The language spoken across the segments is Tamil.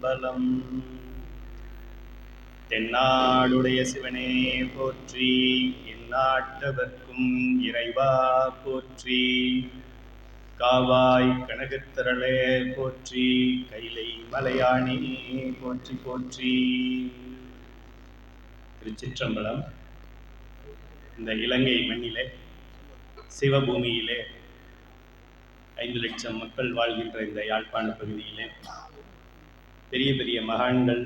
திருச்சிற்றம்பலம். தென்னாடுடைய சிவனே போற்றி, எந்நாட்டவர்க்கும் இறைவா போற்றி. காவாய் கனகத்திரளே போற்றி, கைலை மலையானே போற்றி போற்றி. திருச்சிற்றம்பலம். இந்த இலங்கை மண்ணிலே, சிவபூமியிலே 5 லட்சம் மக்கள் வாழ்கின்ற இந்த யாழ்ப்பாண பகுதியிலே பெரிய பெரிய மகான்கள்,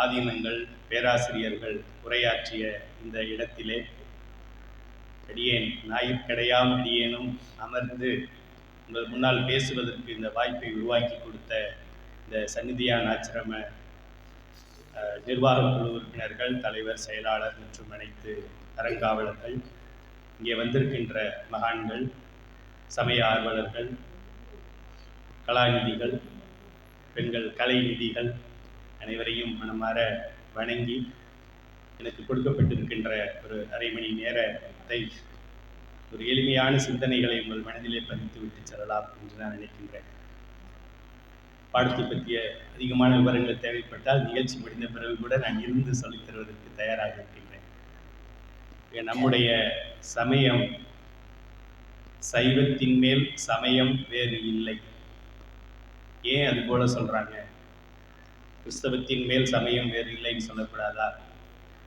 ஆதீனங்கள், பேராசிரியர்கள் உரையாற்றிய இந்த இடத்திலே அடியேன் ஞாயிற்கடையாம் அடியேனும் அமர்ந்து உங்கள் முன்னால் பேசுவதற்கு இந்த வாய்ப்பை உருவாக்கி கொடுத்த இந்த சந்நிதியான் ஆசிரம நிர்வாக குழு உறுப்பினர்கள், தலைவர், செயலாளர் மற்றும் அனைத்து அறங்காவலர்கள், இங்கே வந்திருக்கின்ற மகான்கள், சமய ஆர்வலர்கள், கலாநிதிகள், பெண்கள் கலைநிதிகள் அனைவரையும் மனமாற வணங்கி, எனக்கு கொடுக்கப்பட்டிருக்கின்ற ஒரு அரை மணி நேரத்தை ஒரு எளிமையான சிந்தனைகளை உங்கள் மனதிலே பதித்து விட்டு செல்லலாம் என்று நான் நினைக்கின்றேன். பாடத்தை பற்றிய அதிகமான விவரங்கள் தேவைப்பட்டால் நிகழ்ச்சி முடிந்த பிறகு கூட நான் இருந்து சொல்லித் தருவதற்கு தயாராக இருக்கின்றேன். நம்முடைய சமயம் சைவத்தின் மேல் சமயம் வேறு இல்லை. ஏன் அது போல சொல்றாங்க? கிறிஸ்தவத்தின் மேல் சமயம் வேறு இல்லைன்னு சொல்லக்கூடாதா?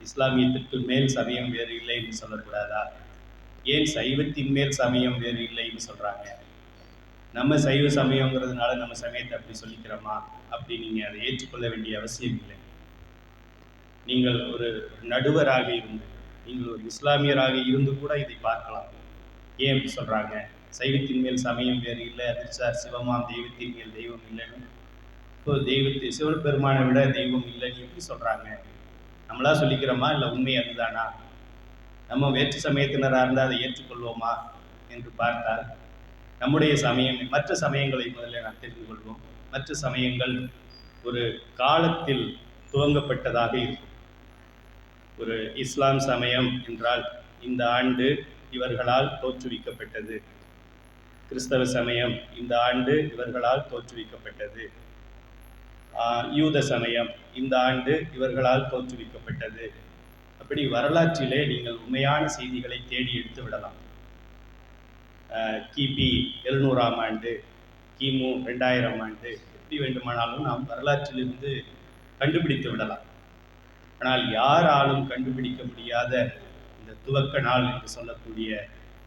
இஸ்லாமியத்திற்கு மேல் சமயம் வேறு இல்லைன்னு சொல்லக்கூடாதா? ஏன் சைவத்தின் மேல் சமயம் வேறு இல்லைன்னு சொல்றாங்க? நம்ம சைவ சமயங்கிறதுனால நம்ம சமயத்தை அப்படி சொல்லிக்கிறோமா? அப்படி நீங்க அதை ஏற்றுக்கொள்ள வேண்டிய அவசியம் இல்லை. நீங்கள் ஒரு நடுவராக இருந்து, நீங்கள் ஒரு இஸ்லாமியராக இருந்து கூட இதை பார்க்கலாம். ஏன் அப்படி சொல்றாங்க? சைவத்தின் மேல் சமயம் வேறு இல்லை, அதிர்ச்சார் சிவமாம் தெய்வத்தின் மேல் தெய்வம் இல்லைன்னு. இப்போ தெய்வத்தை சிவபெருமானை விட தெய்வம் இல்லைன்னு எப்படி சொல்றாங்க? நம்மளா சொல்லிக்கிறோமா? இல்லை உண்மை அதுதானா? நம்ம வேற்று சமயத்தினராக இருந்தால் அதை ஏற்றுக்கொள்வோமா என்று பார்த்தால், நம்முடைய சமயம் மற்ற சமயங்களை முதல்ல நாம் தெரிந்து கொள்வோம். மற்ற சமயங்கள் ஒரு காலத்தில் துவங்கப்பட்டதாக இருக்கும். ஒரு இஸ்லாம் சமயம் என்றால் இந்த ஆண்டு இவர்களால் தோற்றுவிக்கப்பட்டது. கிறிஸ்தவ சமயம் இந்த ஆண்டு இவர்களால் தோற்றுவிக்கப்பட்டது. யூத சமயம் இந்த ஆண்டு இவர்களால் தோற்றுவிக்கப்பட்டது. அப்படி வரலாற்றிலே நீங்கள் உண்மையான செய்திகளை தேடி எடுத்து விடலாம். கிபி 700ஆம் ஆண்டு, கிமு 2000ஆம் ஆண்டு, எப்படி வேண்டுமானாலும் நாம் வரலாற்றிலிருந்து கண்டுபிடித்து விடலாம். ஆனால் யாராலும் கண்டுபிடிக்க முடியாத இந்த துவக்க நாள் என்று சொல்லக்கூடிய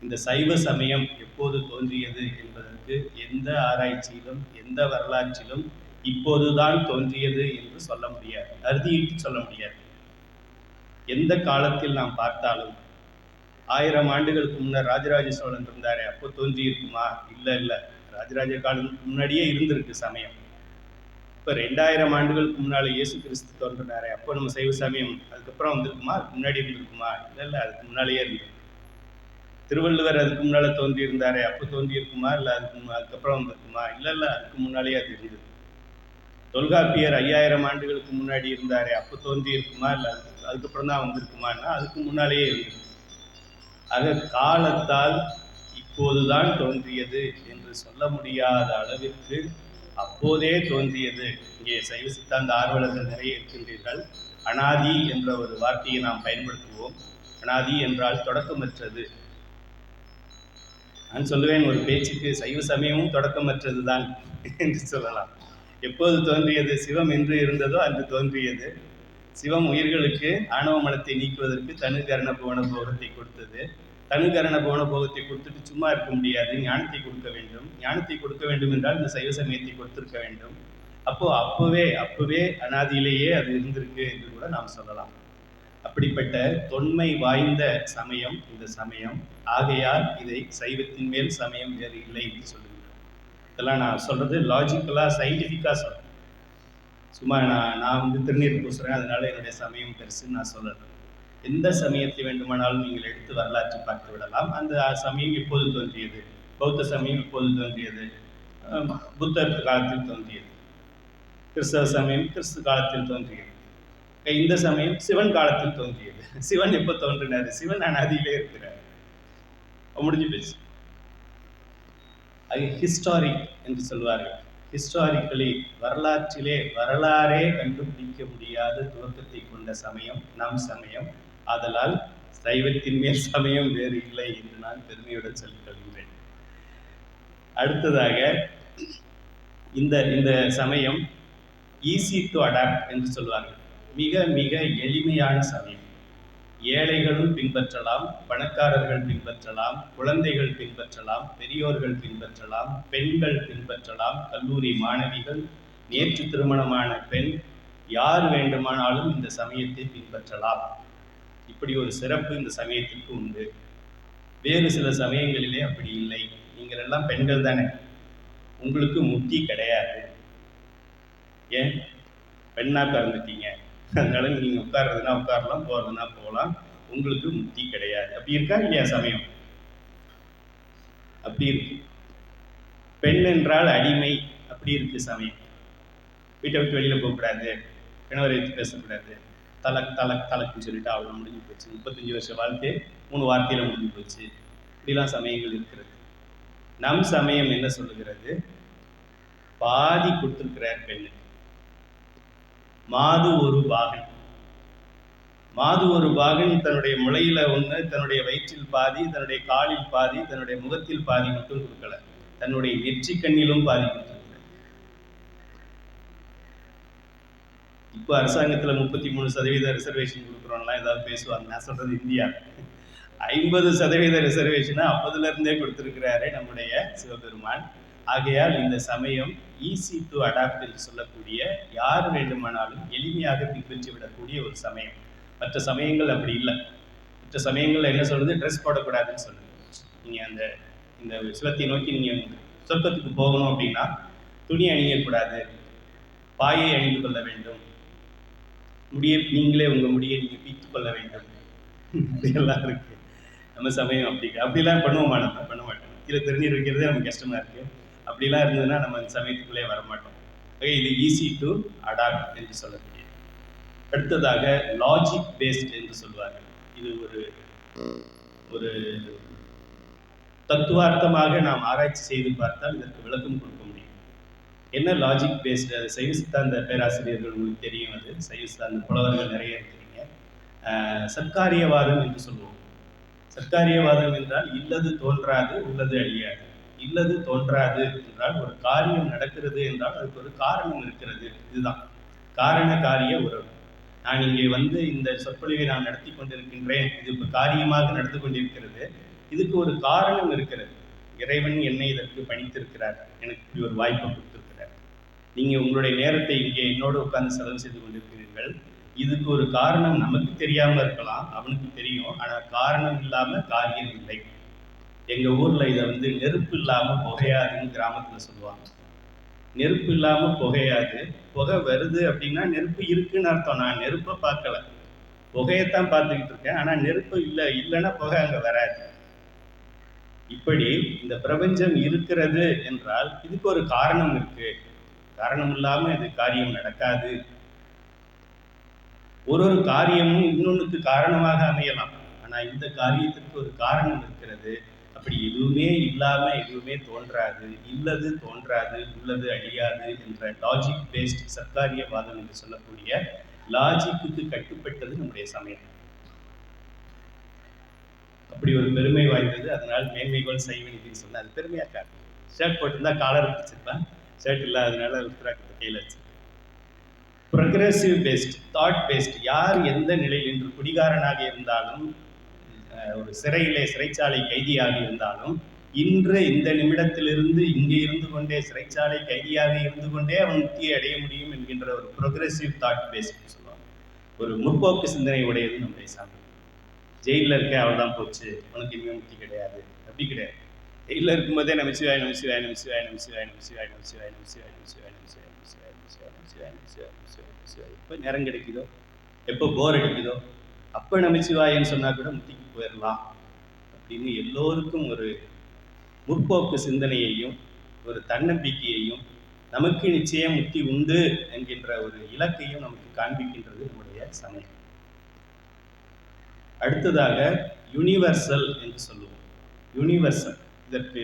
இந்த சைவ சமயம் எப்போது தோன்றியது என்பதற்கு எந்த ஆராய்ச்சியிலும் எந்த வரலாற்றிலும் இப்போதுதான் தோன்றியது என்று சொல்ல முடியாது, அறுதியிட்டு சொல்ல முடியாது. எந்த காலத்தில் நாம் பார்த்தாலும் 1000 ஆண்டுகளுக்கு முன்னர் ராஜராஜ சோழன் இருந்தாரே, அப்போ தோன்றி இருக்குமா? இல்லை, ராஜராஜ காலத்துக்கு முன்னாடியே இருந்திருக்கு சமயம். இப்போ 2000 ஆண்டுகளுக்கு முன்னால் இயேசு கிறிஸ்து தோன்றினாரே, அப்போ நம்ம சைவ சமயம் அதுக்கப்புறம் வந்திருக்குமா? முன்னாடி இருந்திருக்குமா? இல்லை, அதுக்கு முன்னாலேயே இருந்திருக்கு. திருவள்ளுவர் அதுக்கு முன்னால் தோன்றி இருந்தாரே, அப்போ தோன்றி இருக்குமா? இல்லை அதுக்கப்புறம் வந்திருக்குமா? இல்லை, அதுக்கு முன்னாலேயே அது இருந்தது. தொல்காப்பியர் 5000 ஆண்டுகளுக்கு முன்னாடி இருந்தாரே, அப்போ தோன்றி இருக்குமா? இல்லை அதுக்கப்புறம் தான் வந்திருக்குமான்னா அதுக்கு முன்னாலேயே இருந்தது. ஆக காலத்தால் இப்போதுதான் தோன்றியது என்று சொல்ல முடியாத அளவிற்கு அப்போதே தோன்றியது. இங்கே சைவ சித்தாந்த ஆர்வலர்கள் நிறைய இருக்கின்றீர்கள். அனாதி என்ற ஒரு வார்த்தையை நாம் பயன்படுத்துவோம். அனாதி என்றால் தொடக்கமற்றது. நான் சொல்லுவேன், ஒரு பேச்சுக்கு சைவ சமயமும் தொடக்கமற்றது தான் என்று சொல்லலாம். எப்போது தோன்றியது? சிவம் என்று இருந்ததோ அன்று தோன்றியது. சிவம் உயிர்களுக்கு ஆணவ மனத்தை நீக்குவதற்கு தனுகரண புவன போகத்தை கொடுத்தது. தனுகரண புவன போகத்தை கொடுத்துட்டு சும்மா இருக்க முடியாது, ஞானத்தை கொடுக்க வேண்டும். ஞானத்தை கொடுக்க வேண்டும் என்றால் இந்த சைவ சமயத்தை கொடுத்திருக்க வேண்டும். அப்பவே அனாதியிலேயே அது இருந்திருக்கு என்று கூட நாம் சொல்லலாம். அப்படிப்பட்ட தொன்மை வாய்ந்த சமயம் இந்த சமயம். ஆகையால் இதை சைவத்தின் மேல் சமயம் வேறு இல்லை என்று சொல்லுகிறேன். இதெல்லாம் நான் சொல்றது லாஜிக்கலா, சயின்டிஃபிக்கா சொல்றேன். சும்மா நான் திருநீர் பூசுறேன் அதனால என்னுடைய சமயம் பெருசுன்னு நான் சொல்லலை. எந்த சமயத்தை வேண்டுமானாலும் நீங்கள் எடுத்து வரலாற்றை பார்த்து விடலாம். அந்த சமயம் எப்போது தோன்றியது? பௌத்த சமயம் எப்போது தோன்றியது? புத்தர் காலத்தில் தோன்றியது. கிறிஸ்தவ சமயம் கிறிஸ்து காலத்தில் தோன்றியது. இந்த சமயம் சிவன் காலத்தில் தோன்றியது. சிவன் எப்போ தோன்றினாரு? சிவன் அனாதியிலே இருக்கிறார். முடிஞ்சு போச்சு. அது ஹிஸ்டாரிக் என்று சொல்வார்கள். ஹிஸ்டாரிக்கலி வரலாறே கண்டுபிடிக்க முடியாத துவக்கத்தை கொண்ட சமயம் நம் சமயம். ஆதலால் சைவத்தின் மேல் சமயம் வேறு இல்லை என்று நான் பெருமையுடன் சொல்லிக் கொள்கின்றேன். அடுத்ததாக இந்த இந்த சமயம் ஈஸி டு அடாப்ட் என்று சொல்வார்கள். மிக மிக எளிமையான சமயம். ஏழைகளும் பின்பற்றலாம், பணக்காரர்கள் பின்பற்றலாம், குழந்தைகள் பின்பற்றலாம், பெரியோர்கள் பின்பற்றலாம், பெண்கள் பின்பற்றலாம், கல்லூரி மாணவிகள், நேற்று திருமணமான பெண், யார் வேண்டுமானாலும் இந்த சமயத்தை பின்பற்றலாம். இப்படி ஒரு சிறப்பு இந்த சமயத்திற்கு உண்டு. வேறு சில சமயங்களிலே அப்படி இல்லை. நீங்கள் எல்லாம் பெண்கள் தானே, உங்களுக்கு முக்தி கிடையாது. ஏன்? பெண்ணா பிறந்துட்டீங்க, அதனால நீங்க உட்கார்றதுனா உட்காரலாம், போறதுனா போகலாம், உங்களுக்கு முக்தி கிடையாது. அப்படி இருக்கா இல்லையா சமயம்? அப்படி இருக்கு. பெண் என்றால் அடிமை, அப்படி இருக்கு சமயம். வீட்டை விட்டு வெளியில போகக்கூடாது, கணவரை வச்சு பேசக்கூடாது, தலக்குன்னு சொல்லிட்டு அவ்வளோ முடிஞ்சு போச்சு. 35 வருஷ வாழ்க்கை 3 வார்த்தையில முடிஞ்சு போச்சு. இப்படிலாம் சமயங்கள் இருக்கிறது. நம் சமயம் என்ன சொல்லுகிறது? பாதி கொடுத்திருக்கிறார் பெண்ணு. மாது ஒரு பாகன். மாது ஒரு பாகன் தன்னுடைய முளையில ஒன்று, தன்னுடைய வயிற்றில் பாதி, தன்னுடைய காலில் பாதி, தன்னுடைய முகத்தில் பாதி மட்டும் கொடுக்கல, தன்னுடைய நெற்றி கண்ணிலும் பாதி கொடுத்திருக்கிறார். இப்போ அரசாங்கத்தில் 33% ரிசர்வேஷன் கொடுக்குறோம்லாம் ஏதாவது பேசுவாங்க. நான் சொல்றது இந்தியா. 50% ரிசர்வேஷனை அப்பதுல இருந்தே கொடுத்திருக்கிறாரு நம்முடைய சிவபெருமான். ஆகையால் இந்த சமயம் ஈஸி டு அடாப்ட் என்று சொல்லக்கூடிய, யார் வேண்டுமானாலும் எளிமையாக பின்பற்றி விடக்கூடிய ஒரு சமயம். மற்ற சமயங்கள் அப்படி இல்லை. மற்ற சமயங்கள்ல என்ன சொல்றது? ட்ரெஸ் போடக்கூடாதுன்னு சொல்லுது. நீங்க அந்த இந்த சிவத்தை நோக்கி நீங்க சொர்க்கத்துக்கு போகணும் அப்படின்னா துணி அணியக்கூடாது, பாயை அணிந்து கொள்ள வேண்டும், நீங்களே உங்க முடியை நீங்க பீத்து கொள்ள வேண்டும், இப்படியெல்லாம் இருக்கு. நம்ம சமயம் அப்படிலாம் பண்ணுவோமா? நம்ம பண்ண மாட்டோம். கீழே திருநீர் வைக்கிறதே நமக்கு கஷ்டமா இருக்கு. அப்படிலாம் இருந்ததுன்னா நம்ம அந்த சமயத்துக்குள்ளே வரமாட்டோம். இது ஈஸி டு அடாப்ட் என்று சொல்லக்கூடிய. அடுத்ததாக லாஜிக் பேஸ்ட் என்று சொல்வார்கள். இது ஒரு தத்துவார்த்தமாக நாம் ஆராய்ச்சி செய்து பார்த்தால் இதற்கு விளக்கம் கொடுக்க முடியும். என்ன லாஜிக் பேஸ்டு? அது சைவ சித்தாந்த பேராசிரியர்கள் உங்களுக்கு தெரியும். அது சைவ சித்தாந்த புலவர்கள் நிறைய இருக்கிறீங்க. சர்க்காரியவாதம் என்று சொல்லுவோம். சர்க்காரியவாதம் என்றால் இல்லது தோன்றாது, உள்ளது அழியாது. இல்லது தோன்றாது என்றால் ஒரு காரியம் நடக்கிறது என்றால் அதுக்கு ஒரு காரணம் இருக்கிறது. இதுதான் காரண காரிய உறவு. நான் இங்கே இந்த சொற்பொழிவை நான் நடத்தி கொண்டிருக்கின்றேன், இது இப்போ காரியமாக நடந்து கொண்டிருக்கிறது. இதுக்கு ஒரு காரணம் இருக்கிறது. இறைவன் என்னை இதற்கு பணித்திருக்கிறார், எனக்கு இப்படி ஒரு வாய்ப்பை கொடுத்திருக்கிறார். நீங்க உங்களுடைய நேரத்தை இங்கே என்னோடு உட்கார்ந்து செலவு செய்து கொண்டிருக்கிறீர்கள். இதுக்கு ஒரு காரணம் நமக்கு தெரியாம இருக்கலாம், அவனுக்கு தெரியும். ஆனா காரணம் இல்லாம காரியம் இல்லை. எங்க ஊர்ல இதை நெருப்பு இல்லாம புகையாதுன்னு கிராமத்துல சொல்லுவாங்க. நெருப்பு இல்லாம புகையாது. புகை வருது அப்படின்னா நெருப்பு இருக்குன்னு அர்த்தம். நான் நெருப்பை பார்க்கல, புகையத்தான் பார்த்துக்கிட்டு இருக்கேன். ஆனா நெருப்பு இல்லைன்னா புகை அங்க வராது. இப்படி இந்த பிரபஞ்சம் இருக்கிறது என்றால் இதுக்கு ஒரு காரணம் இருக்கு. காரணம் இல்லாம இது காரியம் நடக்காது. ஒரு காரியமும் இன்னொன்னுக்கு காரணமாக அமையலாம். ஆனா இந்த காரியத்திற்கு ஒரு காரணம் இருக்கிறது. அப்படி எதுவுமே இல்லாம எதுவுமே தோன்றாது, இல்லது தோன்றாது, உள்ளது அழியாது என்ற லாஜிக் பேஸ்ட் சர்க்காரியவாதம் என்று சொல்லக்கூடிய லாஜிக்கு கட்டுப்பட்டது நம்முடைய சமயம். அப்படி ஒரு பெருமை வாய்ந்தது. அதனால் மேன்மைகோள் சைவனிதின்னு சொன்னா அது பெருமையா காட்டு. ஷர்ட் போட்டிருந்தா காலர் பிடிச்சிருப்பான், ஷர்ட் இல்லாததுனால ருத்ராக்கத்தை கையில் வச்சு. Progressive based, thought based. யார் எந்த நிலையில், இன்று குடிகாரனாக இருந்தாலும், ஒரு சிறைச்சாலை கைதியாக இருந்தாலும், இன்று இந்த நிமிடத்திலிருந்து இங்கே இருந்து கொண்டே சிறைச்சாலை கைதியாக இருந்து கொண்டே அவன் முக்தியை அடைய முடியும் என்கின்ற ஒரு ப்ரொக்ரெசிவ் தாட் பேஸ்ட் சொல்லுவாங்க. ஒரு முற்போக்கு சிந்தனை உடையது நம்முடைய சாமி. ஜெயிலில் இருக்க அவள் தான் போச்சு, உனக்கு இனிமே முக்தி கிடையாது. அப்படி கிடையாது. ஜெயிலில் இருக்கும்போதே நமச்சிவாய் நமச்சிவாய் நமச்சிவாய் நமச்சிவாய் நமச்சிவாய் நமச்சிவாய் நமச்சிவாய் நமச்சிவாய் நமச்சிவாய் நமச்சிவாய் நமச்சிவாய் நமச்சிவாய் நமச்சிவாய் நமச்சிவாய் நமச்சிவாய். எப்போ நேரம் கிடைக்குதோ, எப்போ போர் அடிக்குதோ அப்போ நமச்சிவாயன்னு சொன்னா கூட முக்திக்கு போயிடலாம் அப்படின்னு எல்லோருக்கும் ஒரு முற்போக்கு சிந்தனையையும் ஒரு தன்னம்பிக்கையையும், நமக்கு நிச்சயம் முக்தி உண்டு என்கின்ற ஒரு இலக்கையும் நமக்கு காண்பிக்கின்றது நம்முடைய சமயம். அடுத்ததாக யூனிவர்சல் என்று சொல்லுவோம். யூனிவர்சல், இதற்கு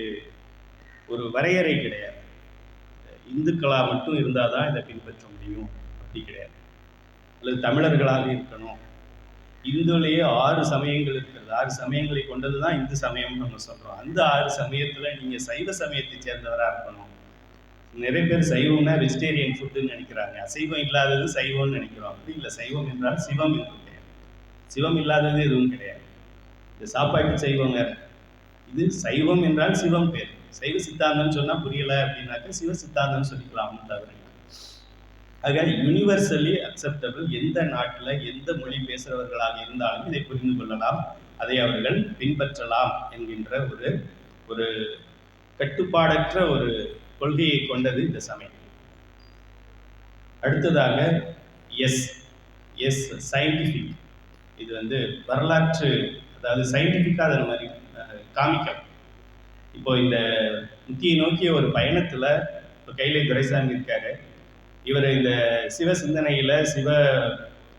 ஒரு வரையறை கிடையாது. இந்துக்களாக மட்டும் இருந்தால் தான் இதை பின்பற்ற முடியும், அப்படி கிடையாது. அல்லது தமிழர்களாக இருக்கணும். இந்துலேயே 6 சமயங்கள் இருக்கிறது. 6 சமயங்களை கொண்டது தான் இந்து சமயம்னு நம்ம சொல்கிறோம். அந்த 6 சமயத்தில் நீங்கள் சைவ சமயத்தை சேர்ந்தவராக இருக்கணும். நிறைய பேர் சைவம்னா வெஜிடேரியன் ஃபுட்டுன்னு நினைக்கிறாங்க. அசைவம் இல்லாதது சைவம்னு நினைக்கிறோம். அப்படி இல்லை. சைவம் என்றால் சிவம் என்று கிடையாது. சிவம் இல்லாதது எதுவும் கிடையாது. இந்த சாப்பாட்டு சைவங்க, இது சைவம் என்றால் சிவம் பேர். சைவ சித்தாந்தம் சொன்னால் புரியலை அப்படின்னாக்க சிவ சித்தாந்தம் சொல்லிக்கலாம் தவிர. ஆக யூனிவர்சலி அக்செப்டபிள், எந்த நாட்டில் எந்த மொழி பேசுகிறவர்களாக இருந்தாலும் இதை புரிந்து கொள்ளலாம், அதை அவர்கள் பின்பற்றலாம் என்கின்ற ஒரு கட்டுப்பாடற்ற ஒரு கொள்கையை கொண்டது இந்த சமயம். அடுத்ததாக எஸ் சயின்டிஃபிக். இது வரலாற்று, அதாவது சயின்டிஃபிக்காக அதை மாதிரி காமிக்கலாம். இப்போ இந்த முக்கிய நோக்கிய ஒரு பயணத்தில் இப்போ கைலை துரைசாமி இருக்காரு. இவர் இந்த சிவ சிந்தனையில் சிவ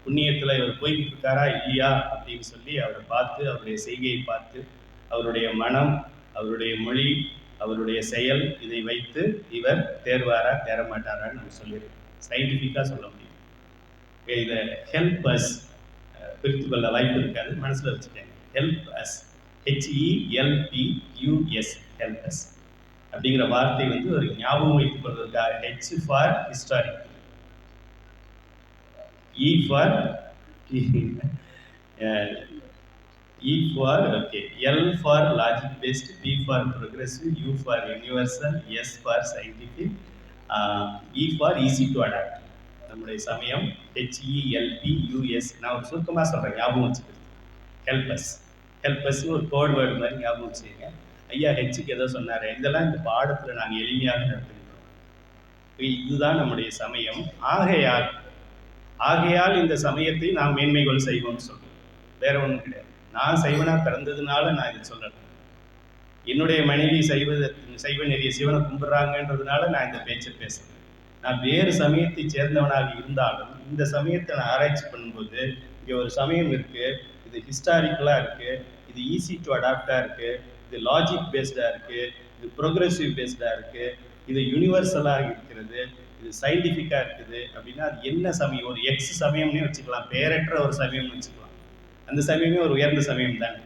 புண்ணியத்தில் இவர் போய்கிட்டு இருக்காரா இல்லையா அப்படின்னு சொல்லி அவரை பார்த்து, அவருடைய செய்கையை பார்த்து, அவருடைய மனம், அவருடைய மொழி, அவருடைய செயல், இதை வைத்து இவர் தேர்வாரா தேரமாட்டாரான்னு நம்ம சொல்லியிருக்கோம். சயின்டிஃபிக்காக சொல்ல முடியும். இதை ஹெல்ப் அஸ் பிரித்து கொள்ள வாய்ப்பு இருக்காது, மனசில் வச்சுக்கேங்க. Help us, HELPUS, help us அப்படிங்கிற வார்த்தை ஒரு ஞாபகம் வைத்துக் கொள்வதற்காக. H for historic, E for L for logic based, P for progressive, U for universal, S for scientific, E for easy to adapt. நம்முடைய சமயம் HELPUS. நான் ஒரு சுருக்கமாக சொல்கிறேன், ஞாபகம் வச்சுக்கிறது. ஹெல்ப் அஸ் ஒரு கோட் வேர்டு மாதிரி ஞாபகம் வச்சுக்கோங்க. ஐயா ஹெச்சுக்கு ஏதோ சொன்னார், இதெல்லாம் இந்த பாடத்தில் நாங்கள் எளிமையாக நடத்துகிறோம். இதுதான் நம்முடைய சமயம். ஆகையால் இந்த சமயத்தை நாம் மேன்மைகள் செய்வோம்னு சொல்கிறோம். வேற ஒன்றும் கிடையாது. நான் சைவனாக பிறந்ததுனால நான் இதை சொல்லணும். என்னுடைய மனைவி சைவ நெறிய சிவனை கும்பிட்றாங்கன்றதுனால நான் இந்த பேச்சை பேசுகிறேன். நான் வேறு சமயத்தை சேர்ந்தவனாக இருந்தாலும் இந்த சமயத்தை நான் ஆராய்ச்சி பண்ணும்போது இங்கே ஒரு சமயம் இருக்குது, இது ஹிஸ்டாரிக்கலாக இருக்குது, இது ஈஸி டு அடாப்டாக இருக்குது, இது லாஜிக் பேஸ்டாக இருக்குது, இது ப்ரோக்ரெசிவ் பேஸ்டாக இருக்குது, இது யூனிவர்சலாக இருக்கிறது, இது சயின்டிஃபிக்காக இருக்குது அப்படின்னா அது என்ன சமயம்? ஒரு எக்ஸ் சமயம்னே வச்சுக்கலாம், பேரற்ற ஒரு சமயம்னு வச்சுக்கலாம். அந்த சமயமே ஒரு உயர்ந்த சமயம் தானே.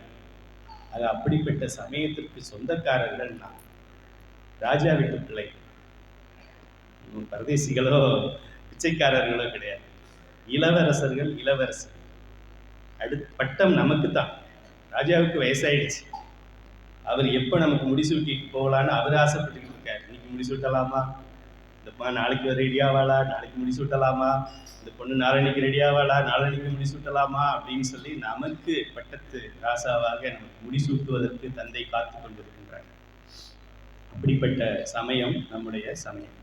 அது அப்படிப்பட்ட சமயத்திற்கு சொந்தக்காரர்கள் நான். ராஜா வீட்டு பிள்ளை, பரதேசிகளோ பிச்சைக்காரர்களோ கிடையாது. இளவரசர்கள், இளவரசர். பட்டம் நமக்கு தான். ராஜாவுக்கு வயசாயிடுச்சு. அவர் எப்போ நமக்கு முடிசூட்டிட்டு போகலான்னு அவர் ஆசைப்பட்டுக்கிட்டு இருக்காரு. இன்னைக்கு முடிசூட்டலாமா, இந்த நாளைக்கு ரெடியாவாளா, நாளைக்கு முடிசூட்டலாமா, இந்த பொண்ணு நாளன்னைக்கு ரெடியாவாளா, நாளன்னைக்கு முடிசூட்டலாமா அப்படின்னு சொல்லி நமக்கு பட்டத்து ராசாவாக நமக்கு முடிசூட்டுவதற்கு தந்தை காத்து கொண்டிருக்கின்றார். அப்படிப்பட்ட சமயம் நம்முடைய சமயம்.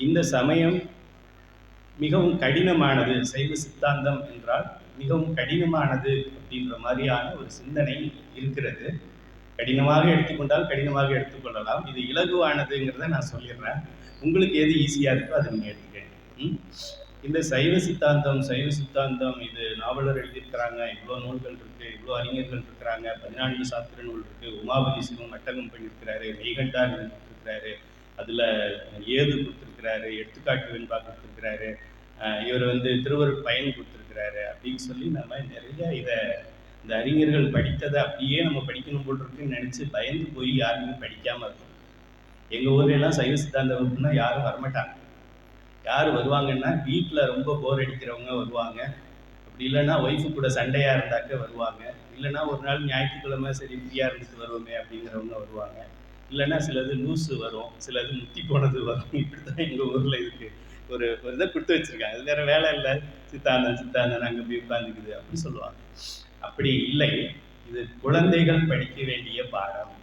இந்த சமயம் மிகவும் கடினமானது. சைவ சித்தாந்தம் என்றால் மிகவும் கடினமானது அப்படின்ற மாதிரியான ஒரு சிந்தனை இருக்கிறது. கடினமாக எடுத்துக்கொண்டால் கடினமாக எடுத்துக்கொள்ளலாம். இது இலகுவானதுங்கிறத நான் சொல்லிடுறேன். உங்களுக்கு எது ஈஸியாக இருக்கோ அதை நீங்கள் எடுத்துக்கணும். இந்த சைவ சித்தாந்தம் இது நாவலர் எழுதியிருக்கிறாங்க, இவ்வளோ நூல்கள் இருக்குது, இவ்வளோ அறிஞர்கள் இருக்கிறாங்க, 14 சாத்திர நூல் இருக்குது, உமாபதி சிவம் அட்டகம் பண்ணியிருக்கிறாரு, மெய்கண்டார் கொடுத்துருக்கிறாரு, அதில் ஏது கொடுத்துருக்கிறாரு, எடுத்துக்காட்டு வெண்பா கொடுத்துருக்கிறாரு, இவர் திருவருட் பயன் கொடுத்துருக்கிறாரு அப்படின்னு சொல்லி நம்ம நிறைய இந்த அறிஞர்கள் படித்ததை அப்படியே நம்ம படிக்கணும் போல் இருக்குன்னு நினச்சி பயந்து போய் யாருமே படிக்காமல் இருக்கும். எங்கள் ஊர்லாம் சைவ சித்தாந்த வகுப்புனா யாரும் வரமாட்டாங்க. யார் வருவாங்கன்னா வீட்டில் ரொம்ப போர் அடிக்கிறவங்க வருவாங்க, அப்படி இல்லைன்னா ஒய்ஃபு கூட சண்டையாக இருந்தாக்க வருவாங்க, இல்லைன்னா ஒரு நாள் ஞாயிற்றுக்கிழமை சரி ஃப்ரீயாக இருந்துட்டு வருவோமே அப்படிங்கிறவங்க வருவாங்க, இல்லைன்னா சிலது லூஸு வரும், சிலது முத்தி போனது வரும். இப்படி தான் எங்கள் ஊரில் இருக்குது. ஒரு இதை கொடுத்து வச்சுருக்காங்க, அது வேறு வேலை இல்லை, சித்தாந்தன் அங்கே போய் உட்காந்துக்குது அப்படி சொல்லுவாங்க. அப்படி இல்லை. இது குழந்தைகள் படிக்க வேண்டிய பாடம்.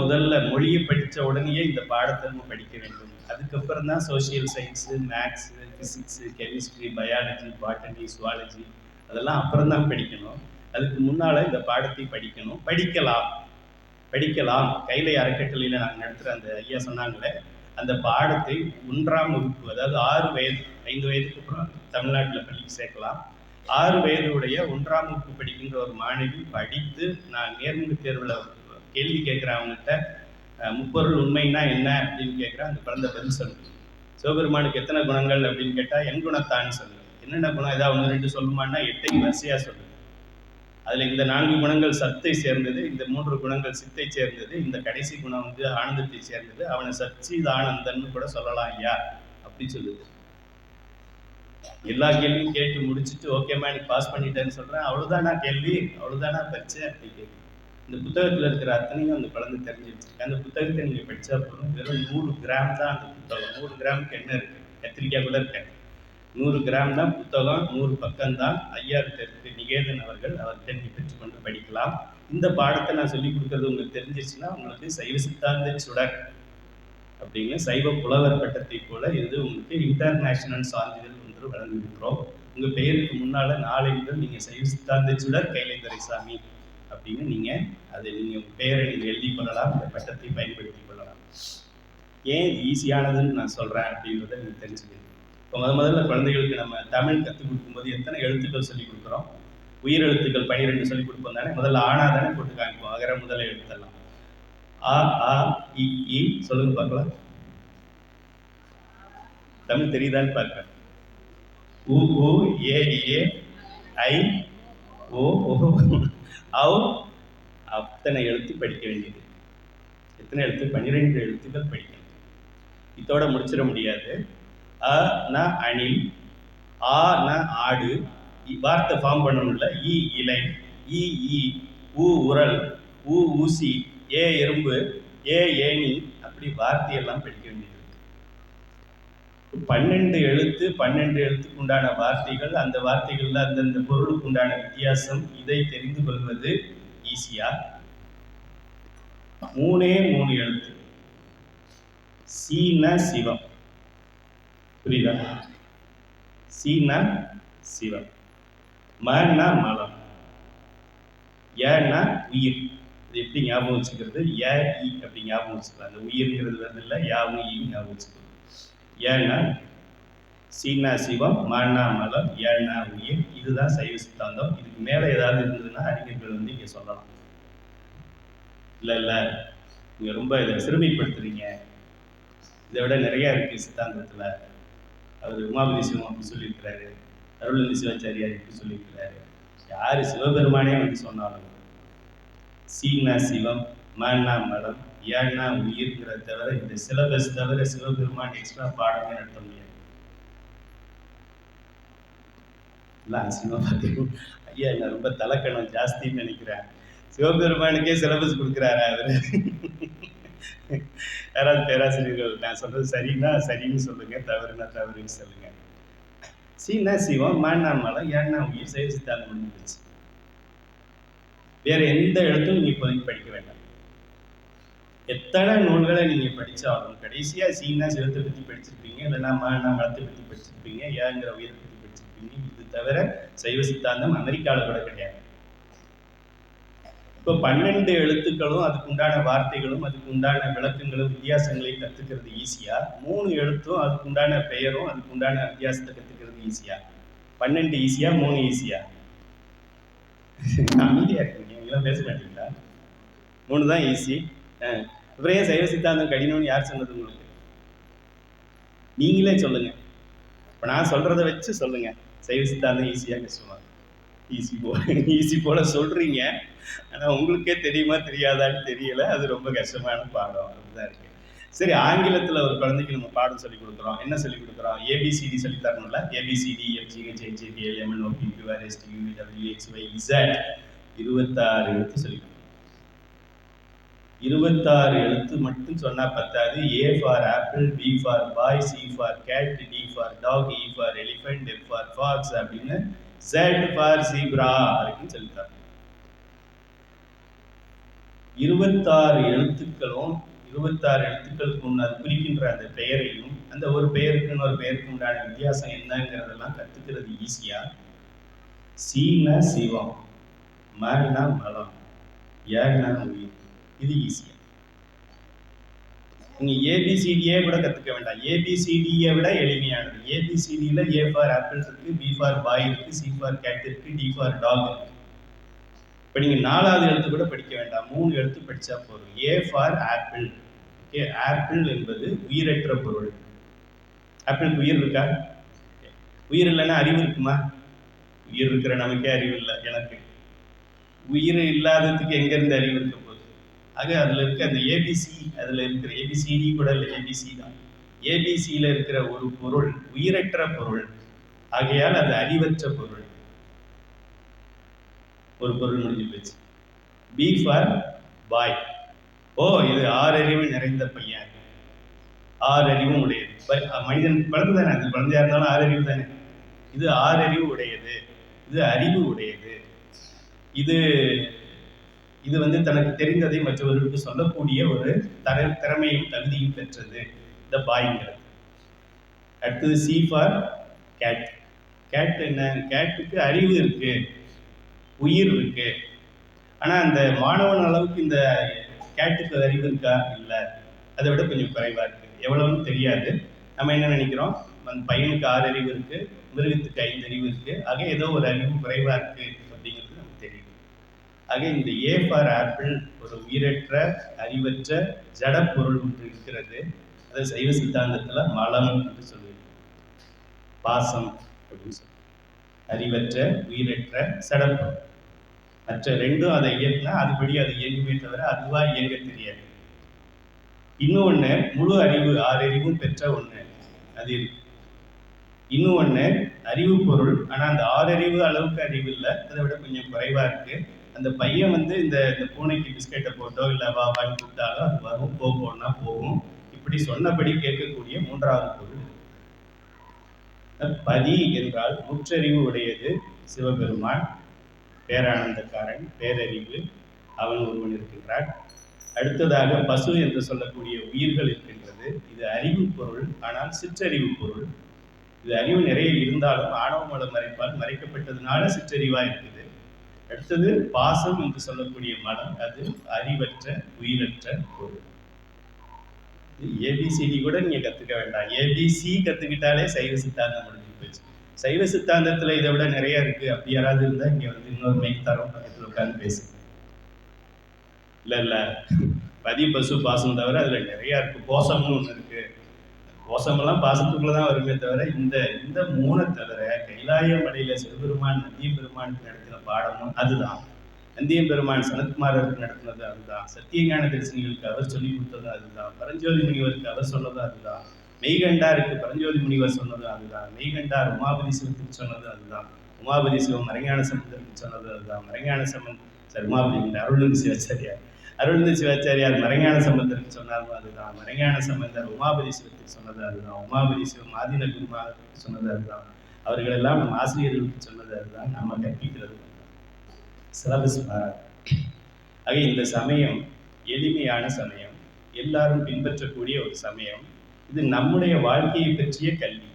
முதல்ல மொழியை படித்த உடனேயே இந்த பாடத்தை நம்ம படிக்க வேண்டும். அதுக்கப்புறம் தான் social science, maths, physics, chemistry, biology, botany, zoology அதெல்லாம் அப்புறம் தான் படிக்கணும். அதுக்கு முன்னால் இந்த பாடத்தை படிக்கணும். படிக்கலாம். கைலை அறக்கட்டளையில் நாங்கள் நடத்துகிற அந்த ஐயா சொன்னாங்களே, அந்த பாடத்தை 1ஆம் வகுப்பு, அதாவது 6 வயது, 5 வயதுக்கு அப்புறம் தமிழ்நாட்டில் பள்ளிக்கு சேர்க்கலாம். 6 வயதுடைய 1ஆம் வகுப்பு படிக்கின்ற ஒரு மாணவி படித்து, நான் நேர்முக தேர்வில் கேள்வி கேட்குறேன் அவங்ககிட்ட, முப்பொருள் உண்மைன்னா என்ன அப்படின்னு கேட்குறா. அந்த குழந்தை பதில் சொல்லுது. சிவபெருமானுக்கு எத்தனை குணங்கள் அப்படின்னு கேட்டால் என் குணத்தான்னு சொல்லுது. என்னென்ன குணம், ஏதாவது 1 2 சொல்லுமான்னா 8 வரிசையாக சொல்லுது. அதில் இந்த 4 குணங்கள் சத்தை சேர்ந்தது, இந்த 3 குணங்கள் சித்தை சேர்ந்தது, இந்த கடைசி குணம் வந்து ஆனந்தத்தை சேர்ந்தது. அவனை சச்சிதானந்தன்னு கூட சொல்லலாம் ஐயா அப்படி சொல்லுது. எல்லா கேள்வியும் கேட்டு முடிச்சுட்டு ஓகேம்மா எனக்கு பாஸ் பண்ணிட்டேன்னு சொல்கிறேன். அவ்வளோதானா கேள்வி, அவ்வளோதானா பரிச்சை அப்படி கேட்குது. இந்த புத்தகத்தில் இருக்கிற அத்தனையும் அந்த குழந்தை தெரிஞ்சு வச்சிருக்கு. அந்த புத்தகத்தை நீங்கள் படித்தா போதும். வெறும் 100 கிராம் தான் அந்த புத்தகம். 100 கிராமுக்கு என்ன இருக்குது, கத்திரிக்காய் கூட இருக்காது. 100 கிராம் தான் புத்தகம், 100 பக்கம் தான். ஐயா திரு நிகேதன் அவர்கள் அவர்கிட்ட பெற்றுக்கொண்டு படிக்கலாம். இந்த பாடத்தை நான் சொல்லிக் கொடுக்கறது உங்களுக்கு தெரிஞ்சிச்சுன்னா உங்களுக்கு சைவ சித்தாந்த சுடர் அப்படின்னு சைவ புலவர் பட்டத்தை போல இது உங்களுக்கு இன்டர்நேஷனல் சான்றிதழ் ஒன்று வழங்கியிருக்கிறோம். உங்கள் பெயருக்கு முன்னால் நாளை முதல் நீங்கள் சைவ சித்தாந்த சுடர் கைலை துரைசாமி அப்படின்னு நீங்கள் அதை நீங்கள் உங்கள் பெயரை நீங்கள் எழுதி கொள்ளலாம். இந்த பட்டத்தை பயன்படுத்தி கொள்ளலாம். ஏன் ஈஸியானதுன்னு நான் சொல்கிறேன் அப்படின்றத நீங்கள் தெரிஞ்சுக்கணும். இப்போ முதல்ல குழந்தைகளுக்கு நம்ம தமிழ் கற்றுக் கொடுக்கும்போது எத்தனை எழுத்துக்கள் சொல்லிக் கொடுக்குறோம்? உயிர் எழுத்துக்கள் 12 சொல்லிக் கொடுப்போம் தானே. முதல்ல ஆனா தானே போட்டு காமிப்போம். அகர முதல எழுத்தெல்லாம். ஆ ஆ இ ஈ சொல்லுங்க பார்க்கலாம். தமிழ் தெரியுதான்னு பார்க்குறேன். உ ஊ ஏ ஏ ஐ ஓ ஓ அவ் அத்தனை எழுத்து படிக்க வேண்டியது. எத்தனை எழுத்து? 12 எழுத்துக்கள் படிக்கணும். இதோட முடிச்சிட முடியாது. அ ந அணில், ஆ ந ஆடு, வார்த்தை ஃபார்ம் பண்ணணும்ல. இ இலை, இ ஈ, ஊ உரல், ஊ ஊசி, ஏ எறும்பு, ஏ ஏணி, அப்படி வார்த்தையெல்லாம் படிக்க வேண்டியது. 12 எழுத்து, 12 எழுத்துக்கு உண்டான வார்த்தைகள், அந்த வார்த்தைகள்ல அந்தந்த பொருளுக்கு உண்டான வித்தியாசம், இதை தெரிந்து கொள்வது ஈஸியா? 3 எழுத்து. சீன சிவம், புரியுதா? சீன சிவம், மன்னா மலம், ஏன்னா உயிர். இது எப்படி ஞாபகம் வச்சுக்கிறது? ஏ இ அப்படி ஞாபகம் வச்சுக்கலாம். அந்த உயிர்ங்கிறது வந்து இல்லை, யாவும் ஈ ஞாபகம் வச்சுக்கிறது. ஏன்னா சீனா சிவம், மன்னா மலம், ஏன்னா உயிர். இதுதான் சைவ சித்தாந்தம். இதுக்கு மேலே ஏதாவது இருந்ததுன்னா அறிஞர்கள் வந்து இங்கே சொல்லலாம். இல்லை நீங்கள் ரொம்ப இதை சிறுமைப்படுத்துறீங்க, இதை விட நிறையா இருக்குது சித்தாந்தத்தில். அவர் உமாபதி சிவம் அப்படி சொல்லியிருக்கிறாரு, அருள்நிதி சிவாச்சாரியார் இப்படி சொல்லியிருக்கிறாரு. யார் சிவபெருமானே வந்து சொன்னாலும் சீனா சிவம், மன்னா மலம், ஏன்னா உயிர்ங்கிறத தவிர இந்த சிலபஸ் தவிர சிவபெருமான் எக்ஸ்ட்ரா பாடமே நடத்த முடியாது. இல்லை அசிங்கமாக பார்த்தீங்க ஐயா, என்ன ரொம்ப தலைக்கணம் ஜாஸ்தின்னு நினைக்கிறேன். சிவபெருமானுக்கே சிலபஸ் கொடுக்குறாரு அவர். யாராவது பேராசிரியர்கள் நான் சொல்றது சரின்னா சரின்னு சொல்லுங்க, தவறுனா தவறுன்னு சொல்லுங்க. சீனா சிவம், மன்னா மலம், ஏன்னா உயிர், சைவ சித்தாந்தம் முடிஞ்சிருச்சு. வேற எந்த எழுத்தும் நீங்க இப்போதைக்கு படிக்க வேண்டாம். எத்தனை நூல்களை நீங்க படிச்சாலும் கடைசியா சீனா சிவத்தை பத்தி படிச்சிருப்பீங்க, இல்லைன்னா மன்னா மலத்தை பத்தி படிச்சிருப்பீங்க, ஏங்கிற உயிரை பத்தி படிச்சிருப்பீங்க. இது தவிர சைவ சித்தாந்தம் அமெரிக்காவில் கூட கிடையாது. இப்போ 12 எழுத்துக்களும் அதுக்கு உண்டான வார்த்தைகளும் அதுக்கு உண்டான விளக்கங்களும் வித்தியாசங்களையும் கற்றுக்கிறது ஈஸியா? 3 எழுத்தும் அதுக்கு உண்டான பெயரும் அதுக்கு உண்டான வித்தியாசத்தை கற்றுக்கிறது ஈஸியா? 12 ஈஸியா, 3 ஈஸியா? அமைதியா இருக்கீங்க, நீங்களாம் பேச மாட்டீங்களா? 3 தான் ஈஸி. அப்புறம் ஏன் சைவ சித்தாந்தம் கடினம்னு யார் சொன்னது உங்களுக்கு? நீங்களே சொல்லுங்க. இப்போ நான் சொல்றதை வச்சு சொல்லுங்க, சைவ சித்தாந்தம் ஈஸியா கஷ்டமா? ஈஸி போல சொல்றீங்க, ஆனா உங்களுக்கே தெரியுமா தெரியாதான்னு தெரியல. அது ரொம்ப கஷ்டமான பாடம் அப்படிதான் இருக்கு. சரி, ஆங்கிலத்துல ஒரு குழந்தைக்கு நம்ம பாடம் சொல்லி கொடுக்குறோம். என்ன சொல்லி கொடுக்குறோம்? ஏபிசிடி சொல்லி தரணும்ல. ஏபிசிடி FGHHJKLMNOP QRST UVWXYZ 26 எழுத்து சொல்லி கொடுக்குறோம். 26 எழுத்து மட்டும் சொன்னா பத்தாது. A for apple, B for boy, C for cat, D for dog, E for elephant, F for fox அப்படின்னு Z ஃபார் ஜீப்ரா வரைக்கும் சொல்லித்தார். 26 எழுத்துக்களும் 26 எழுத்துக்களுக்கு முன்னாடி குறிக்கின்ற அந்த பெயரையும் அந்த ஒரு பெயருக்கு இன்னொரு பெயருக்கு உண்டான வித்தியாசம் என்னங்கிறதெல்லாம் கற்றுக்கிறது ஈஸியா? சீனா சிவம், மன்னா மலம், ஏன்னா உயிர், இது ஈஸியா? நீங்க ஏபிசிடியே கூட கற்றுக்க வேண்டாம். ஏபிசிடியை விட எளிமையானது. ஏபிசிடியில் A ஃபார் ஆப்பிள் இருக்கு, B ஃபார் பாய் இருக்கு, C ஃபார் கேட் இருக்கு, D ஃபார் டாக் இருக்கு. இப்போ நீங்கள் 4வது எழுத்து கூட படிக்க வேண்டாம், 3 எழுத்து படித்தா போதும். A for apple, okay, apple என்பது உயிரற்ற பொருள். ஆப்பிளுக்கு உயிர் இருக்கா? உயிர் இல்லைன்னா அறிவு இருக்குமா? உயிர் இருக்கிற நமக்கே அறிவு இல்லை. எனக்கு உயிர் இல்லாததுக்கு எங்கேருந்து அறிவு இருக்க போகுது? ஆக அதில் இருக்க அந்த ஏபிசி, அதில் இருக்கிற ஏபிசிடி கூட இல்லை, ஏபிசி தான். ஏபிசியில் இருக்கிற ஒரு பொருள் உயிரற்ற பொருள், ஆகையால் அது அறிவற்ற பொருள். ஒரு பொருள் முடிஞ்சு போச்சு. பி ஃபார் பாய். ஓ, இது 6 அறிவு நிறைந்த பையன், 6 அறிவும் உடையது. மனிதன் குழந்தை தானே, அது குழந்தையா இருந்தாலும் 6 அறிவு தானே. இது 6 அறிவு உடையது, இது அறிவு உடையது, இது இது வந்து தனக்கு தெரிந்ததை மற்றவர்களுக்கு சொல்லக்கூடிய ஒரு திறமையும் தகுதியும் பெற்றது இந்த பாய்ங்கிறது. அடுத்தது சி ஃபார் கேட். கேட் என்ன? கேட்டுக்கு அறிவு இருக்கு, உயிர் இருக்கு. ஆனா அந்த மாணவன் அளவுக்கு இந்த கேட்டுக்கு அறிவு இருக்கா? இல்லை, அதை விட கொஞ்சம் குறைவா இருக்கு. எவ்வளவுன்னு தெரியாது. நம்ம என்ன நினைக்கிறோம், அந்த பையனுக்கு 6 அறிவு இருக்கு, மிருகத்துக்கு 5 அறிவு இருக்கு, ஆக ஏதோ ஒரு அறிவு குறைவா இருக்கு அப்படிங்கிறது நமக்கு தெரியும். ஆக இந்த ஏ ஃபார் ஆப்பிள் ஒரு உயிரற்ற அறிவற்ற ஜட பொருள் ஒன்று இருக்கிறது. அதை சைவ சித்தாந்தத்துல மலம் என்று சொல்லுவோம். பாசம் அப்படின்னு சொல்லுவோம். அறிவற்ற உயிரற்ற சடப்பொருள். மற்ற ரெண்டும் அதை இயக்கினா அதுபடி அது இயங்குமே தவிர அதுவா இயங்க தெரியாது. இன்னொன்னு முழு அறிவு, 6 அறிவும் பெற்ற ஒண்ணு அது இருக்கு. இன்னொன்னு அறிவு பொருள், ஆனா அந்த 6 அறிவு அளவுக்கு அறிவு இல்லை, அதை விட கொஞ்சம் குறைவா இருக்கு. அந்த பையன் வந்து இந்த பூனைக்கு பிஸ்கெட்டை போட்டோ இல்லை வா வாங்கி கொடுத்தாலும் அது வரும், போனா போகும், இப்படி சொன்னபடி கேட்கக்கூடிய 3வது பொருள். பதி என்றால் முற்றறிவு உடையது சிவபெருமான், பேரானந்தக்காரன், பேரறிவு, அவன் ஒருவன் இருக்கின்றான். அடுத்ததாக பசு என்று சொல்லக்கூடிய உயிர்கள் இருக்கின்றது. இது அறிவு பொருள், ஆனால் சிற்றறிவு பொருள். இது அறிவு நிறைய இருந்தாலும் ஆணவ மல மறைப்பால் மறைக்கப்பட்டதுனால சிற்றறிவா இருக்குது. அடுத்தது பாசம் என்று சொல்லக்கூடிய மலம், அது அறிவற்ற உயிரற்ற பொருள். ஏபிசிடி கூட நீங்க கத்துக்க வேண்டாம், ஏபிசி கத்துக்கிட்டாலே சைவ சித்தாந்தம் முடிஞ்சு போச்சு. சைவ சித்தாந்தத்துல இதை விட நிறைய இருக்கு. அப்படி யாராவது இருந்தா இங்க வந்து இன்னொரு மைக் தரம் பக்கத்துல உட்காந்து பேசு. இல்ல பதி பசு பாசம் தவிர அதுல நிறைய இருக்கு. கோஷம்னு ஒண்ணு இருக்கு. கோஷமெல்லாம் பாசத்துக்குள்ளதான் வருமே தவிர இந்த 3 தவிர கைலாய மலையில சிவபெருமான் நந்தியம் பெருமானுக்கு நடத்தின பாடமும் அதுதான். நந்தியம் பெருமான் சனத்குமாரருக்கு நடத்தினது அதுதான். சத்தியஞான தரிசனிகளுக்கு அவர் சொல்லி கொடுத்தது அதுதான். பரஞ்சோதி முனிவருக்கு அவர் சொன்னதும் அதுதான். மெய்கண்டாருக்கு பரஞ்சோதி முனிவர் சொன்னதும் அதுதான். மெய்கண்டார் உமாபதி சிவத்துக்கு சொன்னது அதுதான். உமாபதி சிவம் மறைஞான சம்பந்தருக்கு சொன்னது அதுதான். மறைஞான சம்பந்த உமாபதி அருள்நந்தி சிவாச்சாரியார், அருள்நந்தி சிவாச்சாரியார் மறைஞான சம்பந்தருக்கு சொன்னாலும் அதுதான். மறைஞான சம்பந்தர் உமாபதி சிவத்துக்கு சொன்னது அதுதான். உமாபதி சிவம் ஆதீன குருமாருக்கு சொன்னது அதுதான். அவர்கள் எல்லாம் நம் ஆசிரியர்களுக்கு சொன்னது அதுதான். நம்ம கற்பிக்கிறது சிலபஸ். ஆக இந்த சமயம் எளிமையான சமயம், எல்லாரும் பின்பற்றக்கூடிய ஒரு சமயம். இது நம்முடைய வாழ்க்கையை பற்றிய கல்வி.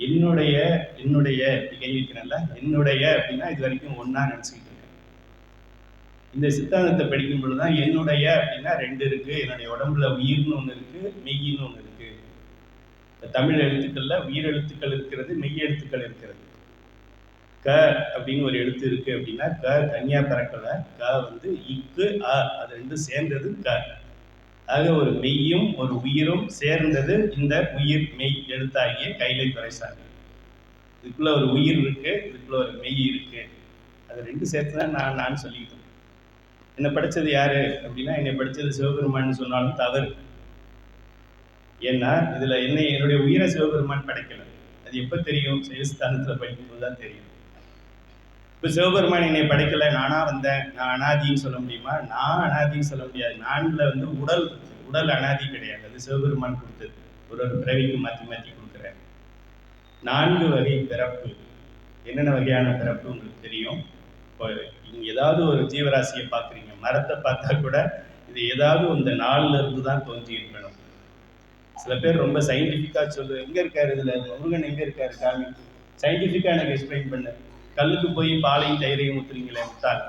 என்னுடைய கை வைக்கிறேன்ல, என்னுடைய அப்படின்னா இது வரைக்கும் ஒன்னா நினைச்சுக்கிட்டு இருக்கேன். இந்த சித்தாந்தத்தை படிக்கும் பொழுதுதான் என்னுடைய அப்படின்னா 2 இருக்கு. என்னுடைய உடம்புல உயிர்னு ஒண்ணு இருக்கு, மெய்யின்னு ஒண்ணு இருக்கு. தமிழ் எழுத்துக்கள்ல உயிர் எழுத்துக்கள் இருக்கிறது, மெய் எழுத்துக்கள் இருக்கிறது. க அப்படின்னு ஒரு எழுத்து இருக்கு அப்படின்னா க தனியா பிறக்கல, க வந்து இக்கு அ அது 2 சேர்ந்தது க. ஆக ஒரு மெய்யும் ஒரு உயிரும் சேர்ந்தது இந்த உயிர் மெய் எழுத்தாகிய கைலை துரைசாமி. இதுக்குள்ள ஒரு உயிர் இருக்கு, இதுக்குள்ள ஒரு மெய் இருக்கு. அது 2 சேர்த்துதான் நான் சொல்லிக்கிட்டேன். என்னை படிச்சது யாரு அப்படின்னா, என்னை படிச்சது சிவபெருமான் சொன்னாலும் தவறு. ஏன்னா இதுல என்னுடைய உயிரை சிவபெருமான் படைக்கல. அது எப்ப தெரியும்? சைவஸ்தானத்துல படிக்கும்போதுதான் தெரியும். இப்ப சிவபெருமான் என்னை படைக்கல, நானா வந்தேன், நான் அனாதின்னு சொல்ல முடியுமா? நான் அனாதின்னு சொல்ல முடியாது. நான்ல வந்து உடல் அனாதி கிடையாது, அது சிவபெருமான் கொடுத்தது. ஒரு பிறவிக்கு மாற்றி மாற்றி கொடுக்குறாரு. 4 வகை பிறப்பு. என்னென்ன வகையான பிறப்பு உங்களுக்கு தெரியும்? இப்போ நீங்க ஏதாவது ஒரு ஜீவராசியை பார்க்குறீங்க, மரத்தை பார்த்தா கூட இது ஏதாவது இந்த 4ல இருந்து தான் தோன்றி இருக்கணும். சில பேர் ரொம்ப சயின்டிஃபிக்கா சொல்லு, எங்க இருக்காரு இதுல முருகன் எங்க இருக்காரு காமி, சயின்டிஃபிக்கா எனக்கு எக்ஸ்பிளைன் பண்ணு. கல்லுக்கு போய் பாலையும் தயிரையும் ஊத்துறீங்களே முட்டாள்,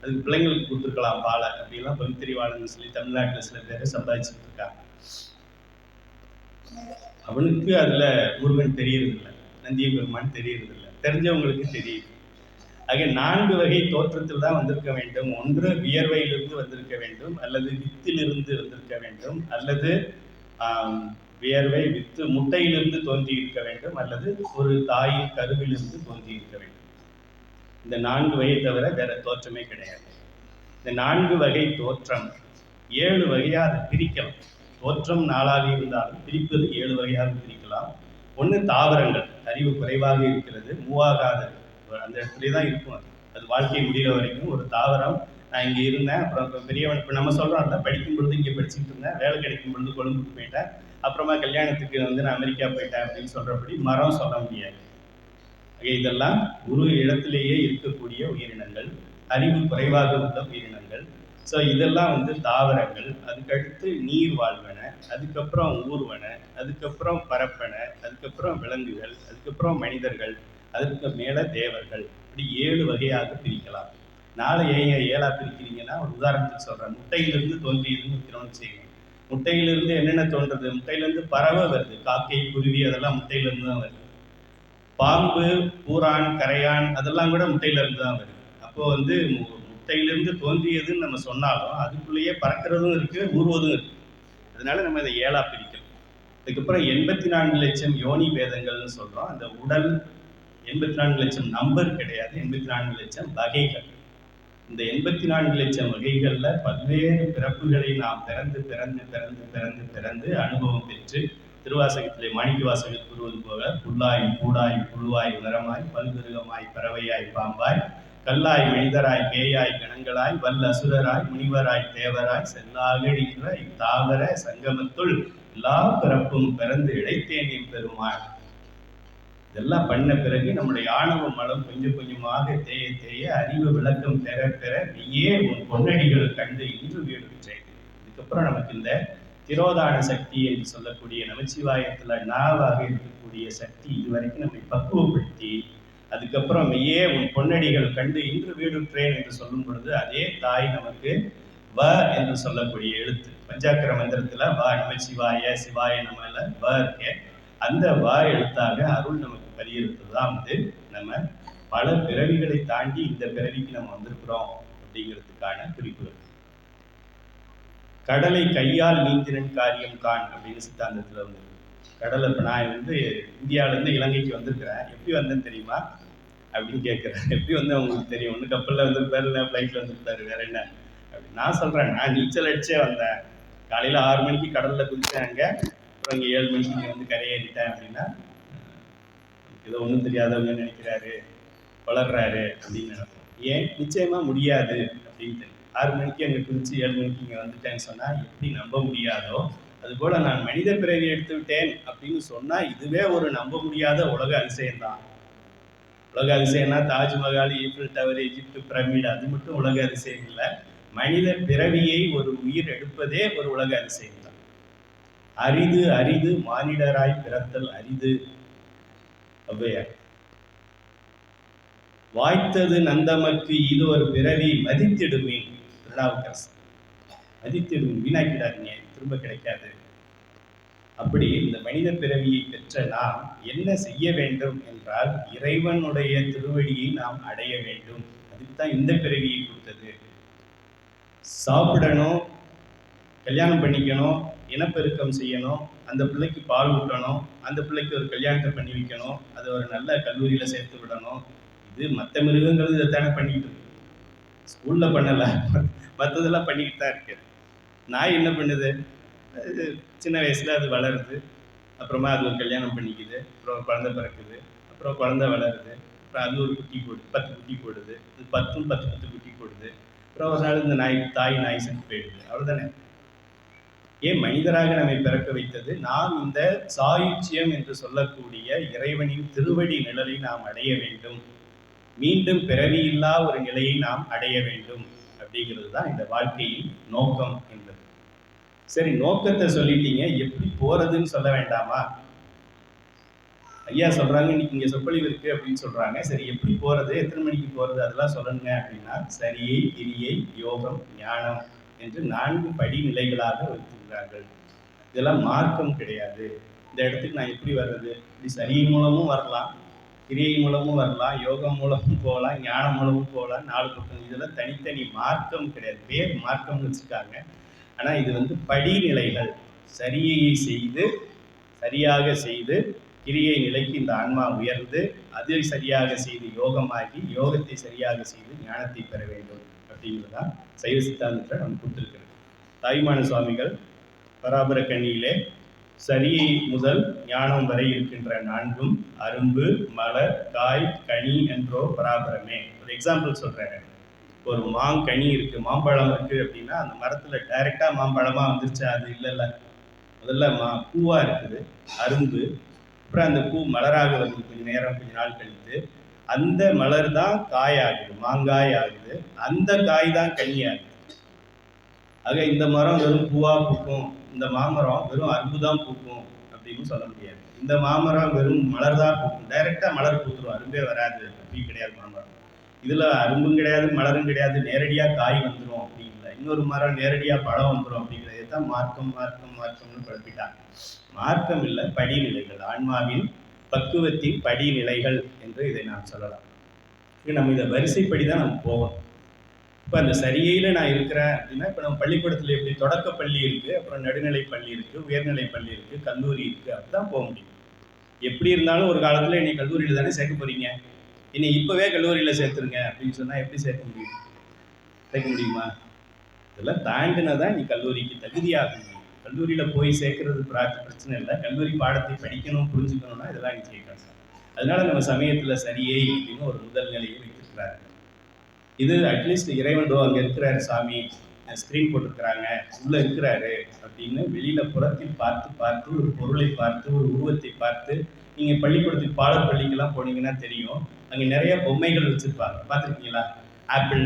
அதுக்கு பிள்ளைங்களுக்கு கொடுத்துருக்கலாம் பாலை அப்படிலாம் பகுத்தறிவாளன்னு சொல்லி தமிழ்நாட்டில் சில பேர் சம்பாதிச்சுட்டு இருக்காங்க. அவனுக்கு அதுல முருகன் தெரியறதில்லை, நந்திய பெருமான் தெரியறதில்லை, தெரிஞ்சவங்களுக்கு தெரியுது. ஆக 4 வகை தோற்றத்தில் தான் வந்திருக்க வேண்டும். ஒன்று வியர்வையிலிருந்து வந்திருக்க வேண்டும், அல்லது வித்திலிருந்து வந்திருக்க வேண்டும், அல்லது வியர்வை வித்து முட்டையிலிருந்து தோன்றி இருக்க வேண்டும், அல்லது ஒரு தாயின் கருவிலிருந்து தோன்றி இருக்க வேண்டும். இந்த 4 வகை தவிர வேற தோற்றமே கிடையாது. இந்த 4 வகை தோற்றம் 7 வகையா அதை பிரிக்கலாம். தோற்றம் 4ஆக இருந்தாலும் பிரிப்பது 7 வகையாக பிரிக்கலாம். ஒன்று தாவரங்கள், அறிவு குறைவாக இருக்கிறது, மூவாகாதது, அந்த இடத்துல தான் இருக்கும். அது வாழ்க்கை முடிகிற வரைக்கும் ஒரு தாவரம். நான் இங்கே இருந்தேன், அப்புறம் பெரியவன், இப்போ நம்ம சொல்கிறோம்ல, படிக்கும் பொழுது இங்கே படிச்சுட்டு இருந்தேன், வேலை கிடைக்கும் பொழுது கொழும்புக்கு போயிட்டேன், அப்புறமா கல்யாணத்துக்கு நான் அமெரிக்கா போயிட்டேன் அப்படின்னு சொல்கிறபடி மரம் சொல்ல முடியாது. இதெல்லாம் ஒரு இடத்திலேயே இருக்கக்கூடிய உயிரினங்கள், அறிவு குறைவாக உள்ள உயிரினங்கள். ஸோ இதெல்லாம் தாவரங்கள். அதுக்கடுத்து நீர் வாழ்வன, அதுக்கப்புறம் ஊர்வன, அதுக்கப்புறம் பரப்பன, அதுக்கப்புறம் விலங்குகள், அதுக்கப்புறம் மனிதர்கள், அதுக்கு மேலே தேவர்கள். இப்படி 7 வகையாக பிரிக்கலாம். நாளை ஏன் 7ஆக பிரிக்கிறீங்கன்னா, ஒரு உதாரணத்துக்கு சொல்கிறேன். முட்டையிலிருந்து தோன்றியதுன்னு வைக்கிறோம்னு செய்யுங்க. முட்டையிலிருந்து என்னென்ன தோன்றுறது? முட்டையிலேருந்து பறவை வருது, காக்கை, குருவி, அதெல்லாம் முட்டையிலேருந்து தான் வருது. பாம்பு, பூரான், கரையான், அதெல்லாம் கூட முட்டையிலேருந்து தான் வருது. அப்போது முட்டையிலிருந்து தோன்றியதுன்னு நம்ம சொன்னாலும் அதுக்குள்ளேயே பறக்கிறதும் இருக்குது, ஊறுவதும் இருக்குது. அதனால நம்ம இதை 7ஆக பிரிக்கிறோம். அதுக்கப்புறம் 84 லட்சம் யோனி பேதங்கள்னு சொல்கிறோம். அந்த உடல் 84 லட்சம் நம்பர் கிடையாது, 84 லட்சம் வகைகள். இந்த 84 லட்சம் வகைகளில் பல்வேறு பிறப்புகளை நாம் பிறந்து பிறந்து பிறந்து பிறந்து பிறந்து அனுபவம் பெற்று, திருவாசகத்திலே மாணிக்க வாசகர் கூறுவது போல, புல்லாய் பூடாய் புழுவாய் நிறமாய் பல்விருகமாய் பறவையாய் பாம்பாய் கல்லாய் மனிதராய் பேயாய் கணங்களாய் வல்ல அசுரராய் முனிவராய் தேவராய் செல்லாக நின்ற இத்தாவர சங்கமத்துள் எல்லா பிறப்பும் பிறந்து இழைத்தேன் என் பெருமாள். இதெல்லாம் பண்ண பிறகு நம்முடைய ஆணவ மலம் கொஞ்சம் கொஞ்சமாக தேய தேய அறிவு விளக்கம் பெற பெற நீயே உன் பொன்னடிகள் கண்டு இன்று வீடுற்றேன். இதுக்கப்புறம் நமக்கு இந்த திரோதான சக்தி என்று சொல்லக்கூடிய நமச்சிவாயத்துல நாவாக இருக்கக்கூடிய சக்தி இதுவரைக்கும் நம்மை பக்குவப்படுத்தி, அதுக்கப்புறம் மெய்யே உன் பொன்னடிகள் கண்டு இன்று வீடுற்றேன் என்று சொல்லும் பொழுது அதே தாய் நமக்கு வ என்று சொல்லக்கூடிய எழுத்து, பஞ்சாக்கர மந்திரத்துல வ நமச்சிவாய சிவாய நமல வ இருக்கே, அந்த வ எழுத்தாக அருள் நமக்கு பதியிருப்பது தான் நம்ம பல பிறவிகளை தாண்டி இந்த பிறவிக்கு நம்ம வந்திருக்கிறோம் அப்படிங்கிறதுக்கான குறிப்புகள். கடலை கையால் நீந்திரன் காரியம் கான் அப்படின்னு சித்தாந்தத்தில் வந்து கடலை. இப்போ நான் இந்தியாவிலேருந்து இலங்கைக்கு வந்திருக்கிறேன், எப்படி வந்தேன்னு தெரியுமா அப்படின்னு கேட்குறேன். எப்படி அவங்களுக்கு தெரியும், ஒன்று கப்பலில் வந்திருப்பாரு, இல்லை ஃப்ளைட்டில் வந்திருப்பாரு, வேற என்ன அப்படி. நான் சொல்கிறேன், நான் நீச்சல் அடிச்சே வந்தேன். காலையில் 6 மணிக்கு கடலில் குதித்தேன், அங்கே அப்புறம் இங்கே 7 மணிக்கு இங்கே கரையேறிட்டேன் அப்படின்னா ஏதோ ஒன்றும் தெரியாதவங்க நினைக்கிறாரு, வளர்றாரு அப்படின்னு நினைப்போம். ஏன்? நிச்சயமாக முடியாது அப்படின்ட்டு. 6 மணிக்கு அங்கே குதிச்சு 7 மணிக்கு இங்கே வந்துட்டேன்னு சொன்னால் எப்படி நம்ப முடியாதோ, அதுபோல் நான் மனித பிறவி எடுத்து விட்டேன் அப்படின்னு சொன்னால் இதுவே ஒரு நம்ப முடியாத உலக அதிசயம்தான். உலக அதிசயம்னா தாஜ்மஹால், ஈஃபில் டவர், எகிப்து பிரமிட், அது மட்டும் உலக அதிசயம் இல்லை. மனித பிறவியை ஒரு உயிர் எடுப்பதே ஒரு உலக அதிசயம் தான். அரிது அரிது மானிடராய் பிறத்தல் அரிது. ஔவையார். வாய்த்தது நந்தமக்கு இது ஒரு பிறவி மதித்திடுமீன். திருநாவுக்கரசு. மதித்திடும், வீணாக்கிடாதீங்க, திரும்ப கிடைக்காது. அப்படி இந்த மனித பிறவியை பெற்ற நாம் என்ன செய்ய வேண்டும் என்றால், இறைவனுடைய திருவடியை நாம் அடைய வேண்டும். அதுக்கு தான் இந்த பிறவியை கொடுத்தது. சாப்பிடணும், கல்யாணம் பண்ணிக்கணும், இனப்பெருக்கம் செய்யணும், அந்த பிள்ளைக்கு பால் ஊட்டணும், அந்த பிள்ளைக்கு ஒரு கல்யாணத்தை பண்ணி வைக்கணும், அதை ஒரு நல்ல கல்லூரியில் சேர்த்து விடணும். இது மற்ற மிருகங்கள் இதைத்தானே பண்ணிக்கிட்டு இருக்கு. ஸ்கூலில் பண்ணலை, மற்றதெல்லாம் பண்ணிக்கிட்டு தான் இருக்கு. நாய் என்ன பண்ணுது? அது சின்ன வயசில் அது வளருது, அப்புறமா அது ஒரு கல்யாணம் பண்ணிக்குது, அப்புறம் குழந்தை பிறக்குது, அப்புறம் குழந்தை வளருது, அப்புறம் அது ஒரு குட்டி போடுது, 10 குட்டி போடுது, இது 10 குட்டி போடுது. அப்புறம் ஒரு நாள் இந்த தாய் நாய் செத்து போயிடுது. அவ்வளோதானே. ஏன் மனிதராக நம்மை பிறக்க வைத்தது? நாம் இந்த சாயுச்சியம் என்று சொல்லக்கூடிய இறைவனின் திருவடி நிழலை நாம் அடைய வேண்டும், மீண்டும் பிறவியில்லா ஒரு நிலையை நாம் அடைய வேண்டும் அப்படிங்கிறது தான் இந்த வாழ்க்கையின் நோக்கம் என்பது. சரி, நோக்கத்தை சொல்லிட்டீங்க, எப்படி போறதுன்னு சொல்ல வேண்டாமா? ஐயா சொல்றாங்க, இன்னைக்கு இங்கே சொற்பொழிவு இருக்கு அப்படின்னு சொல்றாங்க. சரி, எப்படி போறது, எத்தனை மணிக்கு போறது, அதெல்லாம் சொல்லுங்க அப்படின்னா, சரியை, கிரியை, யோகம், ஞானம் என்று 4 படிநிலைகளாக வைத்திருக்கிறார்கள். இதெல்லாம் மார்க்கம் கிடையாது. இந்த இடத்துக்கு நான் எப்படி வர்றது? இப்படி சரியின் மூலமும் வரலாம், கிரியை மூலமும் வரலாம், யோகம் மூலமும் போகலாம், ஞானம் மூலமும் போகலாம். 4 பக்கம் இதெல்லாம் தனித்தனி மார்க்கம் கிடையாது. பேர் மார்க்கம்னு வச்சுருக்காங்க. ஆனால் இது வந்து படிநிலைகள். சரியை செய்து சரியாக செய்து கிரியை நிலைக்கு இந்த ஆன்மா உயர்ந்து அதை சரியாக செய்து யோகமாகி யோகத்தை சரியாக செய்து ஞானத்தை பெற வேண்டும் அப்படிங்கிறது தான் சைவ சித்தாந்தத்தில் நம்ம கொடுத்துருக்கிறது. தாய்மான சுவாமிகள் பராபர கண்ணியிலே சரியை முதல் ஞானம் வரை இருக்கின்ற 4ம் அரும்பு, மலர், காய், கனி என்றோ பராபரமே. ஒரு எக்ஸாம்பிள் சொல்கிறேன். ஒரு மாங்கனி இருக்குது, மாம்பழம் இருக்குது அப்படின்னா அந்த மரத்தில் டைரெக்டாக மாம்பழமாக வந்துருச்சு அது இல்லைல்ல. முதல்ல பூவாக இருக்குது அரும்பு, அப்புறம் அந்த பூ மலராக வருது கொஞ்சம் நேரம் கொஞ்ச நாள் கழித்து. அந்த மலர் தான் காய் ஆகுது, மாங்காய் ஆகுது. அந்த காய் தான் கனி ஆகுது. ஆக இந்த மரம் வெறும் பூவாக பூக்கும், இந்த மாமரம் வெறும் அரும்பு தான் பூக்கும் அப்படின்னு சொல்ல முடியாது. இந்த மாமரம் வெறும் மலர் தான் பூக்கும், டைரெக்டாக மலர் பூத்துரும், அரும்பே வராது அப்படி கிடையாது மாமரம். இதில் அரும்பும் கிடையாது மலரும் கிடையாது, நேரடியாக காய் வந்துடும் அப்படி இல்லை. இன்னொரு மரம் நேரடியாக பழம் வந்துடும் அப்படிங்கிறது தான் மார்க்கம் மார்க்கம் மார்க்கம்னு குழப்பிட்டாங்க. மார்க்கம் இல்லை, படிநிலைகள், ஆன்மாவின் பக்குவத்தின் படிநிலைகள் என்று இதை நாம் சொல்லலாம். நம்ம இதை வரிசைப்படி தான் நம்ம போவோம். இப்போ அந்த சரியையில் நான் இருக்கிறேன் அப்படின்னா, இப்போ நம்ம பள்ளிக்கூடத்தில் எப்படி தொடக்க பள்ளி இருக்குது, அப்புறம் நடுநிலை பள்ளி இருக்குது, உயர்நிலை பள்ளி இருக்குது, கல்லூரி இருக்குது, அப்படிதான் போக முடியும். எப்படி இருந்தாலும் ஒரு காலத்தில் என்னை கல்லூரியில் தானே சேர்க்க போகிறீங்க, என்னை இப்போவே கல்லூரியில் சேர்த்துருங்க அப்படின்னு சொன்னால் எப்படி சேர்க்க முடியும்? சேர்க்க முடியுமா? இதெல்லாம் தாண்டினதான் நீ கல்லூரிக்கு தகுதியாக முடியும். கல்லூரியில் போய் சேர்க்கறது பிரச்சனை இல்லை, கல்லூரி பாடத்தை படிக்கணும் புரிஞ்சுக்கணும்னா இதெல்லாம் நீ சேர்க்கணும். அதனால நம்ம சமயத்தில் சரியை அப்படின்னு ஒரு முதல் நிலையை வைத்திருக்கிறாரு. இது அட்லீஸ்ட் இறைவன் அங்கே இருக்கிறாரு சாமி, ஸ்க்ரீன் போட்டிருக்கிறாங்க, உள்ளே இருக்கிறாரு அப்படின்னு வெளியில் புறத்தில் பார்த்து பார்த்து ஒரு பொருளை பார்த்து ஒரு உருவத்தை பார்த்து. நீங்கள் பள்ளிக்கூடத்துக்கு பாடப்பள்ளிக்கெல்லாம் போனீங்கன்னா தெரியும், அங்கே நிறைய பொம்மைகள் வச்சுருப்பாங்க, பார்த்துருக்கீங்களா? ஆப்பிள்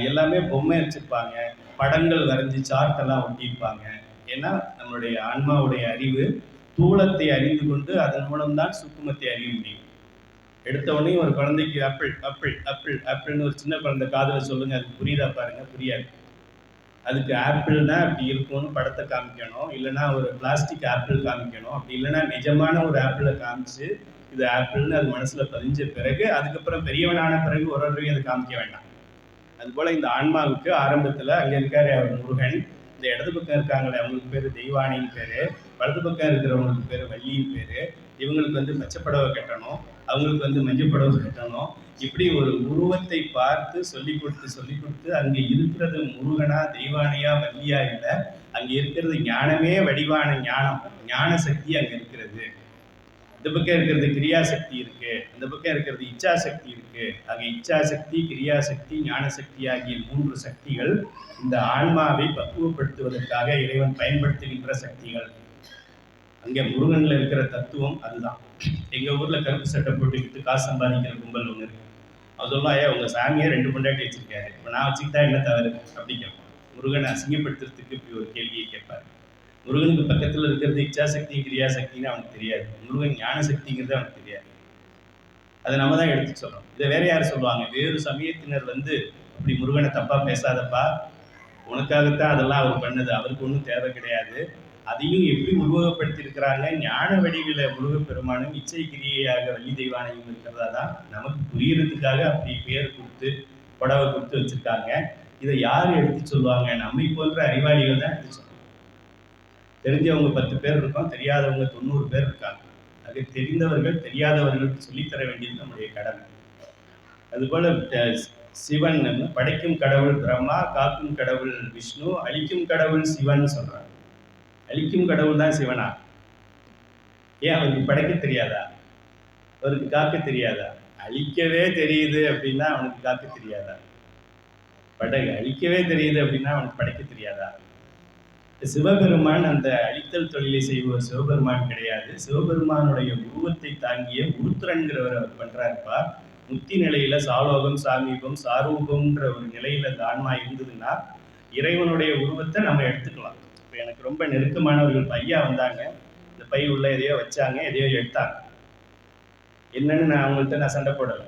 எல்லாமே பொம்மை வச்சுருப்பாங்க, படங்கள் வரைஞ்சி சார்ட்டெல்லாம் ஒட்டியிருப்பாங்க. ஏன்னா நம்மளுடைய ஆன்மாவுடைய அறிவு தூளத்தை அறிந்து கொண்டு அதன் மூலம்தான் சுக்குமத்தை அறிய முடியும். எடுத்த உடனே ஒரு குழந்தைக்கு ஆப்பிள் ஆப்பிள் ஆப்பிள் ஆப்பிள்னு ஒரு சின்ன குழந்தை காதில் சொல்லுங்க, அதுக்கு புரியுதா பாருங்க? புரியாது. அதுக்கு ஆப்பிள்னா அப்படி இருக்கும்னு படத்தை காமிக்கணும், இல்லைன்னா ஒரு பிளாஸ்டிக் ஆப்பிள் காமிக்கணும், அப்படி இல்லைன்னா நிஜமான ஒரு ஆப்பிளை காமிச்சு இது ஆப்பிள்னு அது மனசில் பதிஞ்ச பிறகு அதுக்கப்புறம் பெரியவனான பிறகு ஒரு ஒருவரையும் அதை காமிக்க வேண்டாம். அதுபோல் இந்த ஆன்மாவுக்கு ஆரம்பத்தில் அங்கே இருக்காரு அவர் முருகன், இந்த இடது பக்கம் இருக்காங்களே அவங்களுக்கு பேர் தெய்வானின்னு பேர், வலது பக்கம் இருக்கிறவங்களுக்கு பேர் வள்ளியின் பேர். இவங்களுக்கு வந்து பச்சைப்படவை கட்டணும், அவங்களுக்கு வந்து மஞ்சள் படவை கட்டணும். இப்படி ஒரு உருவத்தை பார்த்து சொல்லி கொடுத்து அங்கே இருக்கிறது முருகனா தெய்வானையா வள்ளியா இல்லை, அங்கே இருக்கிறது ஞானமே வடிவான ஞானம், ஞான சக்தி அங்கே இருக்கிறது. இந்த பக்கம் இருக்கிறது கிரியாசக்தி இருக்கு, இந்த பக்கம் இருக்கிறது இச்சாசக்தி இருக்கு. ஆக இச்சாசக்தி, கிரியாசக்தி, ஞானசக்தி ஆகிய 3 சக்திகள் இந்த ஆன்மாவை பக்குவப்படுத்துவதற்காக இறைவன் பயன்படுத்துகின்ற சக்திகள். அங்கே முருகன்ல இருக்கிற தத்துவம் அதுதான். எங்க ஊர்ல கருப்பு சட்டை போட்டுக்கிட்டு காசு சம்பாதிக்கிற கும்பல் ஒன்று இருக்கு. அவர் சொல்லுவா, உங்க சாமியை 2 பொண்டாட்டி வச்சிருக்காரு, இப்போ நான் வச்சுக்கிட்டா என்ன தவறு அப்படி கேட்பான். முருகனை அசிங்கப்படுத்துறதுக்கு இப்படி ஒரு கேள்வியை கேட்பாரு. முருகனுக்கு பக்கத்தில் இருக்கிறது இச்சாசக்தி கிரியாசக்தின்னு அவனுக்கு தெரியாது, முருகன் ஞான சக்திங்கிறது அவனுக்கு தெரியாது. அதை நம்ம தான் எடுத்து சொல்றோம். இதை வேற யார் சொல்லுவாங்க? வேறு சமயத்தினர் வந்து அப்படி முருகனை தப்பா பேசாதப்பா, உனக்காகத்தான் அதெல்லாம் அவர் பண்ணது, அவருக்கு ஒன்றும் தேவை கிடையாது. அதையும் எப்படி உருவகப்படுத்தி இருக்கிறாங்க, ஞான வடிவில முருகப்பெருமானும் இச்சை கிரியையாக வள்ளி தெய்வானையும் இருக்கிறதா தான் நமக்கு புரியறதுக்காக அப்படி பேர் கொடுத்து புடவை கொடுத்து வச்சிருக்காங்க. இதை யார் எடுத்து சொல்லுவாங்க? நம்மை போன்ற அறிவாளிகள் தான் எடுத்து சொல்லுவாங்க. தெரிஞ்சவங்க 10 பேர் இருக்கோம், தெரியாதவங்க 90 பேர் இருக்காங்க. அது தெரிந்தவர்கள் தெரியாதவர்களுக்கு சொல்லித்தர வேண்டியது நம்முடைய கடமை. அதுபோல சிவன் படைக்கும் கடவுள் பிரம்மா, காக்கும் கடவுள் விஷ்ணு, அழிக்கும் கடவுள் சிவன் சொல்றாங்க. அழிக்கும் கடவுள் தான் சிவனா? ஏன் அவருக்கு படைக்க தெரியாதா? அவருக்கு காக்க தெரியாதா? அழிக்கவே தெரியுது அப்படின்னா அவனுக்கு காக்க தெரியாதா? அழிக்கவே தெரியுது அப்படின்னா அவனுக்கு படைக்க தெரியாதா? சிவபெருமான் அந்த அழித்தல் தொழிலை செய்வோர் சிவபெருமான் கிடையாது. சிவபெருமானுடைய உருவத்தை தாங்கிய உருத்திரன்கிறவர் அவர் பண்றாருப்பா. முக்தி நிலையில சாலோகம், சாமீபம், சாரூபம்ன்ற ஒரு நிலையில அந்த ஆன்மா இருந்ததுன்னா இறைவனுடைய உருவத்தை நம்ம எடுத்துக்கலாம். இப்போ எனக்கு ரொம்ப நெருக்கமானவர்கள் பையா வந்தாங்க, இந்த பை உள்ள எதையோ வச்சாங்க, எதையோ எடுத்தாங்க. என்னன்னு நான் அவங்கள்ட்ட சண்டை போடலை.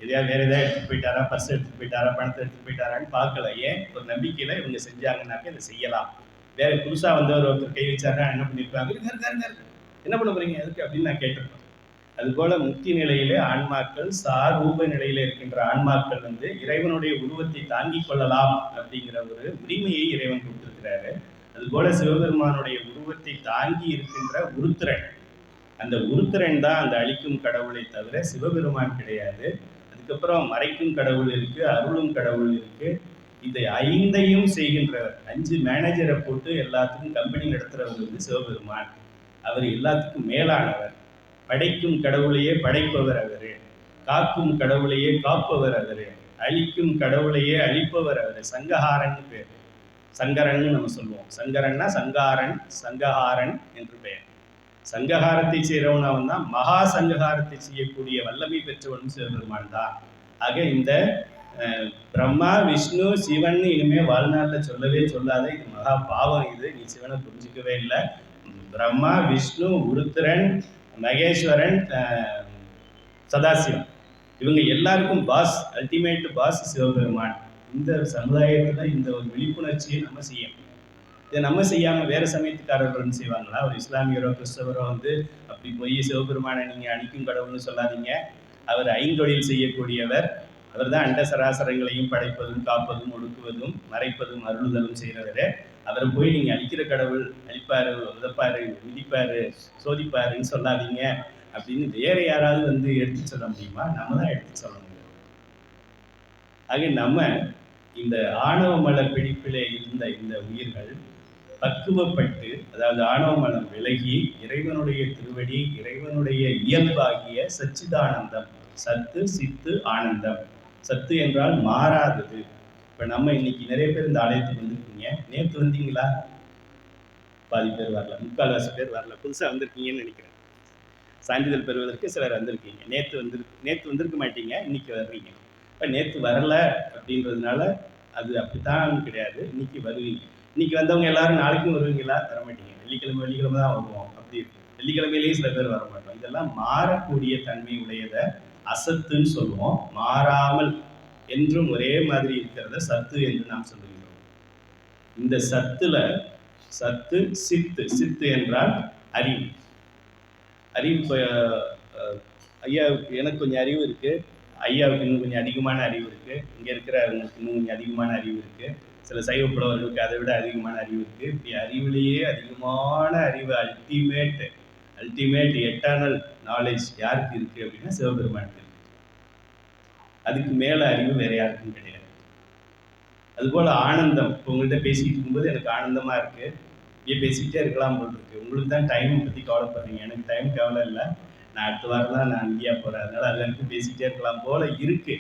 எதையா வேற எதாவது எடுத்துட்டு போயிட்டாரா, பர்ஸ் எடுத்துட்டு போயிட்டாரா, பணத்தை எடுத்துட்டு போயிட்டாரான்னு பார்க்கல. ஏன்? ஒரு நம்பிக்கையில இவங்க செஞ்சாங்கன்னாக்க இதை செய்யலாம். வேற புதுசாக வந்தவர் ஒருத்தர் கை வச்சாருன்னா என்ன பண்ணியிருப்பாங்க, என்ன பண்ண போறீங்க எதுக்கு அப்படின்னு நான் கேட்டிருப்பேன். அதுபோல முக்தி நிலையிலே ஆன்மாக்கள் சாரூப நிலையில இருக்கின்ற ஆன்மாக்கள் இறைவனுடைய உருவத்தை தாங்கிக் கொள்ளலாம் அப்படிங்கிற ஒரு உரிமையை இறைவன் கொடுத்திருக்கிறாரு. அதுபோல சிவபெருமானுடைய உருவத்தை தாங்கி இருக்கின்ற உருத்திரன், அந்த உருத்திரன் தான் அந்த அழிக்கும் கடவுளை தவிர சிவபெருமான் கிடையாது. அதுக்கப்புறம் மறைக்கும் கடவுள் இருக்கு, அருளும் கடவுள் இருக்கு. இதை 5ஐயும் செய்கின்றவர். 5 மேனேஜரை போட்டு எல்லாத்துக்கும் கம்பெனி நடத்துறவர் சிவபெருமான். அவர் எல்லாத்துக்கும் மேலானவர். படைக்கும் கடவுளையே படைப்பவர் அவரு, காக்கும் கடவுளையே காப்பவர் அவரு, அழிக்கும் கடவுளையே அழிப்பவர் அவரு. சங்கஹாரன் பேர். சங்கரன் நம்ம சொல்லுவோம். சங்கரன்னா சங்காரன், சங்கஹாரன் என்று பெயர். சங்கஹாரத்தை செய்கிறவன் தான் மகா சங்கஹாரத்தை செய்யக்கூடிய வல்லமை பெற்றவன் சிவபெருமான் தான். ஆக இந்த பிரம்மா விஷ்ணு சிவன் இனிமே வாழ்நாளில் சொல்லவே சொல்லாத, இது மகா பாவம். இது நீ சிவனை புரிஞ்சிக்கவே இல்லை. பிரம்மா விஷ்ணு உருத்திரன் மகேஸ்வரன் சதாசிவம் இவங்க எல்லாருக்கும் பாஸ், அல்டிமேட் பாஸ் சிவபெருமான். இந்த சமுதாயத்தில் இந்த ஒரு விழிப்புணர்ச்சியை நம்ம செய்யணும். இதை நம்ம செய்யாமல் வேறு சமயத்துக்காரர்கள் செய்வாங்களா? ஒரு இஸ்லாமியரோ கிறிஸ்தவரோ அப்படி போய் சிவபெருமானை நீங்கள் அழிக்கும் கடவுள்னு சொல்லாதீங்க. அவர் ஐந்தொழில் செய்யக்கூடியவர். அவர் தான் அண்ட சராசரங்களையும் படைப்பதும் காப்பதும் ஒடுக்குவதும் மறைப்பதும் அருளுதலும் செய்கிறவரே. அவரை போய் நீங்கள் அழிக்கிற கடவுள், அழிப்பாரு, உதப்பாரு, மிதிப்பாரு, சோதிப்பாருன்னு சொல்லாதீங்க அப்படின்னு வேற யாராவது எடுத்து சொல்ல முடியுமா? நம்ம தான் எடுத்து சொல்ல முடியும். ஆக நம்ம இந்த ஆணவ மல பிடிப்பிலே இருந்த இந்த உயிர்கள் பக்குவப்பட்டு, அதாவது ஆணவ மலம் விலகி இறைவனுடைய திருவடி, இறைவனுடைய இயல்பாகிய சச்சிதானந்தம், சத்து சித்து ஆனந்தம். சத்து என்றால் மாறாதது. இப்போ நம்ம இன்னைக்கு நிறைய பேர் இந்த ஆலயத்துக்கு வந்திருக்கீங்க. நேற்று வந்தீங்களா? பாதி பேர் வரல, முக்கால்வாசி பேர் வரல. புதுசாக வந்திருக்கீங்கன்னு நினைக்கிறேன். சான்றிதழ் பெறுவதற்கு சிலர் வந்திருக்கீங்க. நேற்று வந்திருக்க மாட்டீங்க, இன்னைக்கு வர்றீங்க. இப்போ நேற்று வரல அப்படின்றதுனால அது அப்படித்தான் கிடையாது. இன்னைக்கு வருவீங்க. இன்னைக்கு வந்தவங்க எல்லாரும் நாளைக்கும் வருவீங்களா? வரமாட்டீங்க. வெள்ளிக்கிழமை தான் வருவோம். அப்படி இருக்கு. வெள்ளிக்கிழமையிலேயும் சில பேர் வர மாட்டோம். இதெல்லாம் மாறக்கூடிய தன்மை உடையதை அசத்துன்னு சொல்லுவோம். மாறாமல் என்றும் ஒரே மாதிரி இருக்கிறத சத்து என்று நாம் சொல்லுகிறோம். இந்த சத்துல சத்து சித்து, சித்து என்றால் அறிவு. அறிவு ஐயாவுக்கு எனக்கு கொஞ்சம் அறிவு இருக்கு, ஐயாவுக்கு இன்னும் கொஞ்சம் அதிகமான அறிவு இருக்கு, இங்க இருக்கிறவங்களுக்கு இன்னும் கொஞ்சம் அதிகமான அறிவு இருக்கு, சில சைவ புலவர்களுக்கு அதை விட அதிகமான அறிவு இருக்கு. இப்படி அறிவிலேயே அதிகமான அறிவு, அல்டிமேட் எட்டர்னல் நாலேஜ் யாருக்கு இருக்கு அப்படின்னா சிவபெருமானுக்கு. அதுக்கு மேல அறிவு வேற யாருக்கும் கிடையாது. அதுபோல ஆனந்தம். இப்போ உங்கள்கிட்ட பேசிக்கிட்டு இருக்கும்போது எனக்கு ஆனந்தமா இருக்கு. இப்படியே பேசிக்கிட்டே இருக்கலாம் போல் இருக்கு. உங்களுக்கு தான் டைமை பற்றி கவலைப்படுறீங்க. எனக்கு டைம் கவலை இல்லை. நான் அடுத்த வாரம் தான் நான் இந்தியா போகிறேன். அதனால அது வரைக்கும் பேசிக்கிட்டே இருக்கலாம் போல இருக்கு.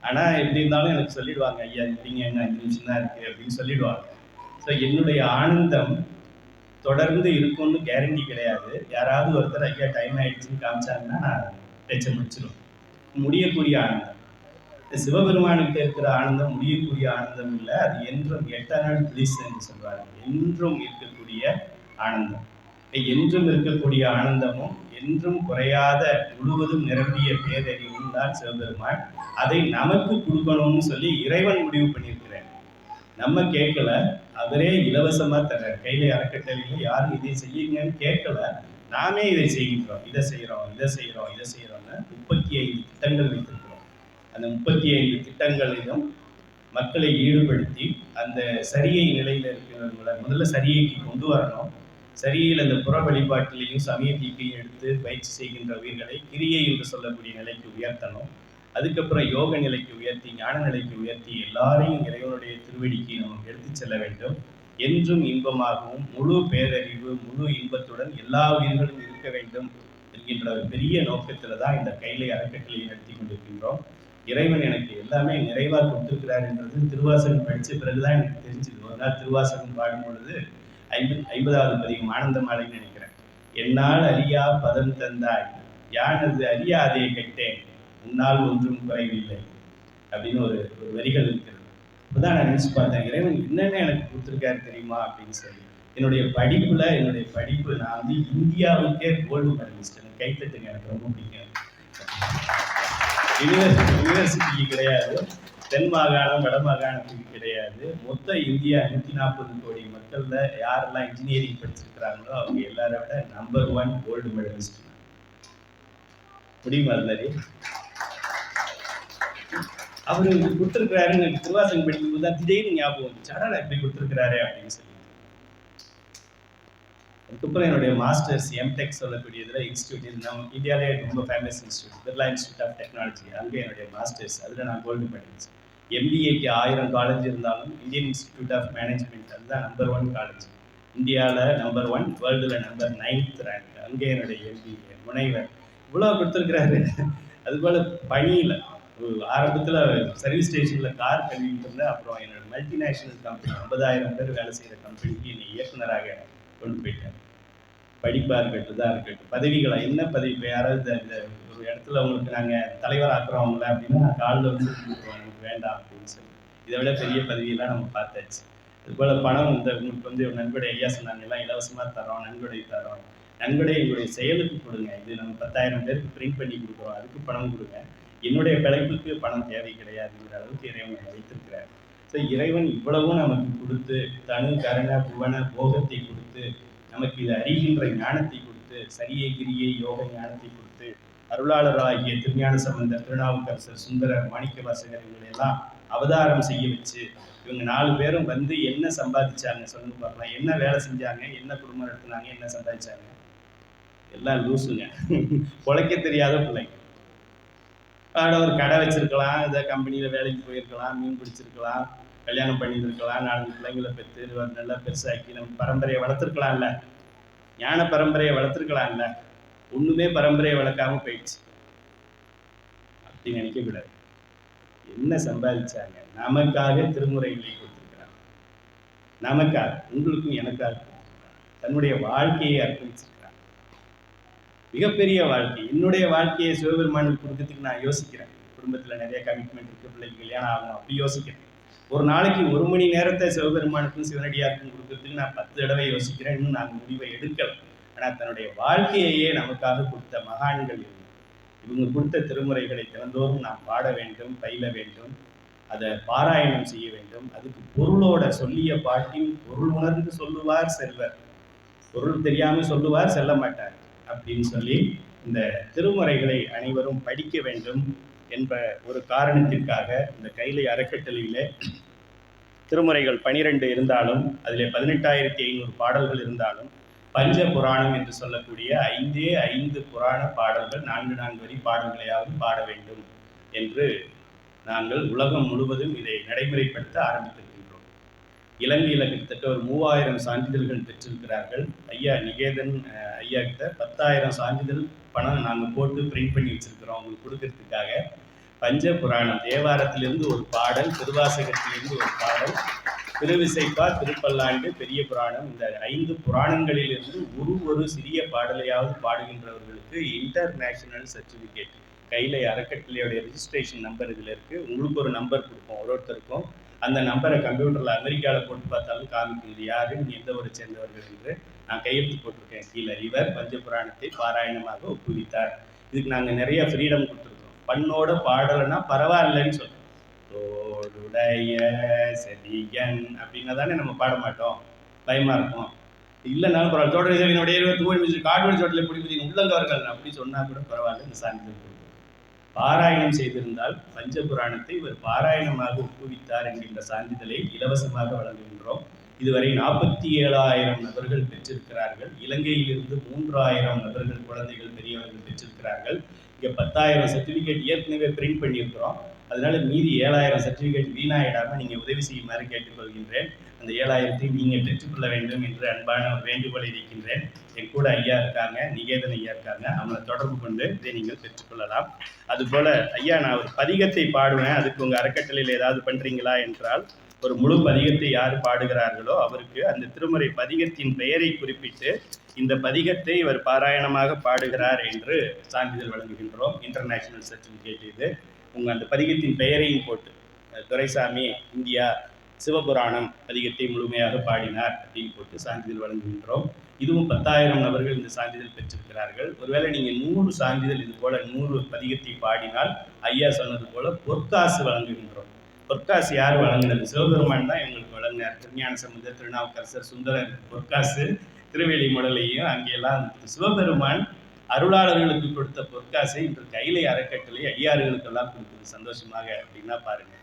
ஆனால் எப்படி இருந்தாலும் எனக்கு சொல்லிடுவாங்க, ஐயா இப்படிங்க என்ன 5 நிமிஷம் தான் இருக்கு அப்படின்னு சொல்லிடுவாங்க. ஸோ என்னுடைய ஆனந்தம் தொடர்ந்து இருக்கும்னு கேரண்டி கிடையாது. யாராவது ஒருத்தர் ஐயா டைம் ஆயிடுச்சுன்னு காமிச்சாங்கன்னா நான் பேச்சை முடிச்சிடும். முடியக்கூடிய ஆனந்தம். சிவபெருமானுக்கு இருக்கிற ஆனந்தம் முடியக்கூடிய ஆனந்தம் இல்லை. அது என்றும் எட்டர்னல் பிளிஸ் என்று சொல்வாங்க. என்றும் இருக்கக்கூடிய ஆனந்தம். என்றும் இருக்கக்கூடிய ஆனந்தமும் என்றும் குறையாத முழுவதும் நிரம்பிய பேரறிவும் தான் சிவபெருமான். அதை நமக்கு கொடுக்கணும்னு சொல்லி இறைவன் முடிவு பண்ணியிருக்கிறார். நம்ம கேட்கல, அவரே இலவசமா தர்றார். கையில அறக்கட்டளையில யாரும் இதை செய்யுங்கன்னு கேட்கல, நாமே இதை செய்கின்றோம். இதை செய்யறோம்னு 35 திட்டங்கள் வைத்திருக்கிறோம். அந்த 35 திட்டங்களிலும் மக்களை ஈடுபடுத்தி அந்த சரியை நிலையில இருக்கிறவங்களை முதல்ல சரியைக்கு கொண்டு வரணும். சரியில் அந்த புற வழிபாட்டிலையும் சமய தீக்கையும் எடுத்து பயிற்சி செய்கின்ற உயிர்களை கிரியை என்று சொல்லக்கூடிய நிலைக்கு உயர்த்தணும். அதுக்கப்புறம் யோக நிலைக்கு உயர்த்தி, ஞான நிலைக்கு உயர்த்தி எல்லாரையும் இறைவனுடைய திருவடிக்கு நமக்கு எடுத்து செல்ல வேண்டும். என்றும் இன்பமாகவும் முழு பேரறிவு முழு இன்பத்துடன் எல்லா உயிர்களும் இருக்க வேண்டும் என்கின்ற ஒரு பெரிய நோக்கத்தில் தான் இந்த கைலை அறக்கட்டளையை நடத்தி கொண்டிருக்கின்றோம். இறைவன் எனக்கு எல்லாமே நிறைவாக கொடுத்திருக்கிறார் என்றது திருவாசகம் படித்த பிறகுதான் எனக்கு தெரிஞ்சுது. ஒரு நாள் திருவாசகம் பாடும் பொழுது 50வது பதிகம் ஆனந்த மாலைன்னு நினைக்கிறேன். என்னால் அறியா பதம் தந்தாய், யானது அறியாதே கெட்டேன், உன்னால் ஒன்றும் குறைவில்லை அப்படின்னு ஒரு வரிகள் இருக்கிறது. இப்போதான் நான் நினைச்சு பார்த்தேன், இறைவன் என்னென்ன எனக்கு கொடுத்துருக்காரு தெரியுமா அப்படின்னு சொல்லி. என்னுடைய படிப்பு நான் இந்தியாவுக்கே கோல்டு மெடலிஸ்ட். எனக்கு கைத்தட்டுங்க, எனக்கு ரொம்ப பிடிக்கும். யூனிவர்சிட்டிக்கு கிடையாது, தென் மாகாணம் வட மாகாணத்துக்கு கிடையாது, மொத்த இந்தியா 140 கோடி மக்கள்ல யாரெல்லாம் இன்ஜினியரிங் படிச்சிருக்கிறாங்களோ அவங்க எல்லாரை விட நம்பர் 1 கோல்டு மெடலிஸ்ட். முடியுமா அது மாதிரி? அவரு கொடுத்துருக்கிறாருன்னு எனக்கு திருவாசகம் படிக்கும்போது தான் திடீர்னு ஞாபகம் வந்துச்சு, அடடா இப்படி கொடுத்துருக்கிறாரு அப்படின்னு சொல்லி. அதுக்கப்புறம் என்னுடைய மாஸ்டர்ஸ் எம்டெக் சொல்லக்கூடியதுல இன்ஸ்டியூட், நம்ம இந்தியாவிலே ரொம்ப famous institute, Birla institute of technology, அங்கே என்னுடைய மாஸ்டர்ஸ், அதில் நான் கோல்டு படித்தேன். எம்பிஏக்கு 1000 காலேஜ் இருந்தாலும் இந்தியன் இன்ஸ்டிடியூட் ஆஃப் மேனேஜ்மெண்ட் அதுதான் நம்பர் 1 காலேஜ். இந்தியாவில் நம்பர் 1, வேர்ல்டில் நம்பர் 9th ரேங்க். அங்கே என்னுடைய எம்பிஏ முனைவர் இவ்வளோ கொடுத்துருக்கிறாரு. அதுபோல் பணியில் ஆரம்பத்தில் சர்வீஸ் ஸ்டேஷனில் கார் கழுவிட்டு இருந்தேன். அப்புறம் என்னோட மல்டிநேஷனல் கம்பெனி 50,000 பேர் வேலை செய்கிற கம்பெனிக்கு என்னை இயக்குனராக கொண்டு போயிட்டேன். படிப்பாக இருக்கட்டும், இதாக இருக்கட்டும், பதவிகளை என்ன பதவி, இப்போ யாராவது இந்த ஒரு இடத்துல உங்களுக்கு நாங்கள் தலைவர் ஆக்குறவங்கள அப்படின்னா நான் காலில் வந்து உங்களுக்கு வேண்டாம் அப்படின்னு சொல்லி, இதை விட பெரிய பதவியெல்லாம் நம்ம பார்த்தாச்சு. அதுபோல் பணம் உங்களுக்கு வந்து நன்கொடை, ஐயா சொன்னாங்க எல்லாம் இலவசமாக தரோம், நன்கொடை தரோம். நன்கொடை எங்களுடைய செயலுக்கு கொடுங்க. இது நம்ம 10,000 பேருக்கு பிரிண்ட் பண்ணி கொடுக்குறோம், அதுக்கு பணம் கொடுங்க. என்னுடைய பிழைப்புக்கு பணம் தேவை கிடையாதுங்கிற அளவுக்கு இறைவன் வைத்திருக்கிறார். ஸோ இறைவன் இவ்வளவும் நமக்கு கொடுத்து, தனு கரண புவன போகத்தை கொடுத்து, நமக்கு இதை அறிகின்ற ஞானத்தை கொடுத்து, சரியை கிரியை யோக ஞானத்தை கொடுத்து, அருளாளராகிய திருஞான சம்பந்தர், திருநாவுக்கரசர், சுந்தரர், மாணிக்க வாசகர் இவங்களெல்லாம் அவதாரம் செய்ய வச்சு, இவங்க 4 பேரும் வந்து என்ன சம்பாதிச்சாங்க சொல்லுங்க பார்க்கலாம். என்ன வேலை செஞ்சாங்க, என்ன குடும்பம் நடத்தினாங்க, என்ன சம்பாதிச்சாங்க? எல்லாம் லூசுங்க, பொழைக்க தெரியாத பிள்ளைங்க. ஒரு கடை வச்சிருக்கலாம், இதை கம்பெனியில் வேலைக்கு போயிருக்கலாம், மீன் பிடிச்சிருக்கலாம், கல்யாணம் பண்ணியிருக்கலாம், 4 பிள்ளைங்களை பெற்று நல்லா பெருசாக்கி நம்ம பரம்பரையை வளர்த்துருக்கலாம்ல, ஞான பரம்பரையை வளர்த்துருக்கலாம்ல. ஒன்றுமே பரம்பரையை வளர்க்காம போயிடுச்சு அப்படின்னு நினைக்கக்கூடாது. என்ன சம்பாதிச்சாங்க? நமக்காக திருமுறைகளை கொடுத்துருக்கிறாங்க, நமக்காக, உங்களுக்கும் எனக்காக தன்னுடைய வாழ்க்கையை அர்ப்பணிச்சிருக்கிறாங்க. மிகப்பெரிய வாழ்க்கை. என்னுடைய வாழ்க்கையை சிவபெருமானுக்கு கொடுக்கறதுக்கு நான் யோசிக்கிறேன். குடும்பத்தில் நிறைய கமிட்மெண்ட் இருக்குது, பிள்ளைக்கு கல்யாணம் ஆகும், அப்படி யோசிக்கிறேன். ஒரு நாளைக்கு 1 மணி நேரத்தை சிவபெருமானுக்கும் சிவனடியாருக்கும் கொடுக்கறதுக்கு நான் 10 தடவை யோசிக்கிறேன். இன்னும் நான் முடிவை எடுக்கல. ஆனால் தன்னுடைய வாழ்க்கையையே நமக்காக கொடுத்த மகான்கள் இவங்க கொடுத்த திருமுறைகளை தினந்தோறும் நாம் பாட வேண்டும், பயில வேண்டும், அதை பாராயணம் செய்ய வேண்டும். அதுக்கு பொருளோட, சொல்லிய பாட்டின் பொருள் உணர்ந்து சொல்லுவார் செல்வர், பொருள் தெரியாமல் சொல்லுவார் செல்ல மாட்டார் அப்படின்னு சொல்லி இந்த திருமுறைகளை அனைவரும் படிக்க வேண்டும் என்ற ஒரு காரணத்திற்காக இந்த கைலை அறக்கட்டளையிலே திருமுறைகள் 12 இருந்தாலும், அதில் 18,500 பாடல்கள் இருந்தாலும், பஞ்ச புராணம் என்று சொல்லக்கூடிய 5 புராண பாடல்கள், 4 வரி பாடல்களையாவது பாட வேண்டும் என்று நாங்கள் உலகம் முழுவதும் இதை நடைமுறைப்படுத்த ஆரம்பித்திருக்கின்றோம். இலங்கையில் கிட்டத்தட்ட ஒரு 3000 சான்றிதழ்கள் பெற்றிருக்கிறார்கள். ஐயா நிகேதன் ஐயா கிட்ட 10,000 சான்றிதழ் பணம் நாங்கள் போட்டு பிரிண்ட் பண்ணி வச்சிருக்கிறோம் உங்களுக்கு கொடுக்கறதுக்காக. பஞ்ச புராணம், தேவாரத்திலிருந்து ஒரு பாடல், திருவாசகத்திலிருந்து ஒரு பாடல், திருவிசைப்பா, திருப்பல்லாண்டு, பெரிய புராணம், இந்த 5 புராணங்களிலிருந்து ஒரு சிறிய பாடலையாவது பாடுகின்றவர்களுக்கு இன்டர்நேஷனல் சர்டிஃபிகேட், கைலை அறக்கட்டளையோடைய ரெஜிஸ்ட்ரேஷன் நம்பர் இதில் இருக்குது. உங்களுக்கு ஒரு நம்பர் கொடுப்போம் ஒருத்தருக்கும். அந்த நம்பரை கம்ப்யூட்டரில் அமெரிக்காவில் போட்டு பார்த்தாலும் காமிக்கும், இது யாரு, எந்த ஊரை சேர்ந்தவர்கள் என்று நான் கையெழுத்து போட்டிருக்கேன் கீழே. இவர் பஞ்சபுராணத்தை பாராயணமாக ஒப்புவித்தார். இதுக்கு நாங்கள் நிறைய ஃப்ரீடம் கொடுத்துருக்கோம். பண்ணோட பாடலைன்னா பரவாயில்லைன்னு சொல்கிறோம். தோடுடைய செடியன் அப்படின்னா தானே நம்ம பாட மாட்டோம், பயமாக இருக்கும். இல்லைனாலும் பரவாயில்ல, தோடுடைய செடியினுடைய காடுவெளி தோட்டத்தில் பிடிப்பதின் உள்ளங்கவர்கள் அப்படி சொன்னால் கூட பரவாயில்ல, இந்த சான்றிதழ் கொடுக்கும். பாராயணம் செய்திருந்தால் பஞ்சபுராணத்தை இவர் பாராயணமாக ஒப்புவித்தார் என்கின்ற சான்றிதழை இலவசமாக வழங்குகின்றோம். இதுவரை 47,000 நபர்கள் பெற்றிருக்கிறார்கள். இலங்கையிலிருந்து 3,000 நபர்கள், குழந்தைகள், பெரியவர்கள் பெற்றிருக்கிறார்கள். இங்கே 10,000 சர்டிஃபிகேட் ஏற்கனவே பிரிண்ட் பண்ணியிருக்கிறோம். அதனால மீதி 7,000 சர்டிஃபிகேட் வீணாயிடாமல் நீங்கள் உதவி செய்யுமாறு கேட்டுக்கொள்கின்றேன். அந்த 7,000ஐயும் நீங்கள் பெற்றுக்கொள்ள வேண்டும் என்று அன்பான ஒரு வேண்டுகோளை வைக்கின்றேன். என் கூட ஐயா இருக்காங்க, நிகேதன் ஐயா இருக்காங்க, அவங்களை தொடர்பு கொண்டு இதை நீங்கள் பெற்றுக்கொள்ளலாம். அதுபோல் ஐயா, நான் ஒரு பதிகத்தை பாடுவேன், அதுக்கு உங்கள் அறக்கட்டளையில் ஏதாவது பண்ணுறீங்களா என்றால், ஒரு முழு பதிகத்தை யார் பாடுகிறார்களோ அவருக்கு அந்த திருமுறை பதிகத்தின் பெயரை குறிப்பிட்டு இந்த பதிகத்தை இவர் பாராயணமாக பாடுகிறார் என்று சான்றிதழ் வழங்குகின்றோம். இன்டர்நேஷனல் சர்டிஃபிகேட் இது. உங்கள் அந்த பதிகத்தின் பெயரையும் போட்டு, துரைசாமி இந்தியா சிவபுராணம் பதிகத்தை முழுமையாக பாடினார் அப்படின்னு போட்டு சான்றிதழ் வழங்குகின்றோம். இதுவும் 10,000 நபர்கள் இந்த சான்றிதழ் பெற்றிருக்கிறார்கள். ஒருவேளை நீங்கள் 100 சான்றிதழ் இது போல 100 பதிகத்தை பாடினால் ஐயா சொன்னது போல பொற்காசு வழங்குகின்றோம். பொற்காசு யார் வழங்கினது? சிவபெருமான் தான் எங்களுக்கு வழங்கினார். திருஞான சம்பந்தர், திருநாவுக்கரசர், சுந்தரர் பொற்காசு திருவேலி முடலையும் அங்கெல்லாம் சிவபெருமான் அருளாளர்களுக்கு கொடுத்த பொற்காசை இன்று கைலை அறக்கட்டளை அடியார்களுக்கெல்லாம் கொடுக்குது சந்தோஷமாக. அப்படின்னா பாருங்க,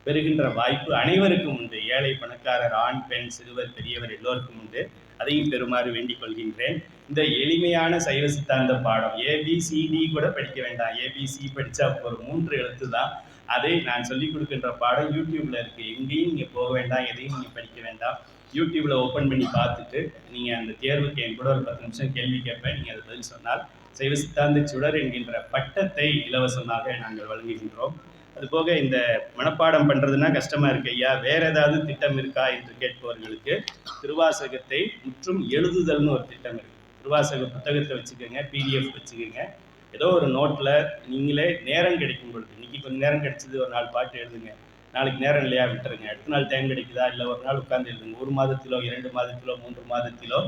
பெறுகின்ற வாய்ப்பு அனைவருக்கும் உண்டு. ஏழை பணக்காரர், ஆண் பெண் சிறுவர் பெரியவர் எல்லோருக்கும் உண்டு. அதையும் பெறுமாறு வேண்டிக் கொள்கின்றேன். இந்த எளிமையான சைவ சித்தாந்த பாடம் ஏபிசிடி கூட படிக்க வேண்டாம். ஏபிசி படித்தா ஒரு 3 எழுத்து தான். அதை நான் சொல்லிக் கொடுக்கின்ற பாடம் யூடியூப்ல இருக்கு. எங்கேயும் நீங்கள் போக வேண்டாம், எதையும் நீங்கள் படிக்க வேண்டாம். யூடியூப்ல ஓப்பன் பண்ணி பார்த்துட்டு நீங்கள் அந்த தேர்வுக்கு என் கூட ஒரு 10 நிமிஷம் கேள்வி கேட்பேன். நீங்கள் அதை பதில் சொன்னால் சைவ சித்தாந்த சுடர் என்கின்ற பட்டத்தை இலவசமாக நாங்கள் வழங்குகின்றோம். அதுபோக இந்த மனப்பாடம் பண்ணுறதுனா கஷ்டமாக இருக்கு ஐயா, வேற ஏதாவது திட்டம் இருக்கா என்று கேட்பவர்களுக்கு திருவாசகத்தை முற்றும் எழுதுதல்னு ஒரு திட்டம் இருக்குது. திருவாசக புத்தகத்தை வச்சுக்கோங்க, பிடிஎஃப் வச்சுக்கோங்க. ஏதோ ஒரு நோட்டில் நீங்களே நேரம் கிடைக்கும் பொழுது, இன்னைக்கு கொஞ்சம் நேரம் கிடைச்சது, ஒரு 4 பாட்டு எழுதுங்க. நாளைக்கு நேரம் இல்லையா விட்டுருங்க. அடுத்த நாள் டைம் கிடைக்குதா, இல்லை ஒரு நாள் உட்காந்து எழுதுங்க. 1 மாதத்திலோ 2 மாதத்திலோ 3 மாதத்திலோ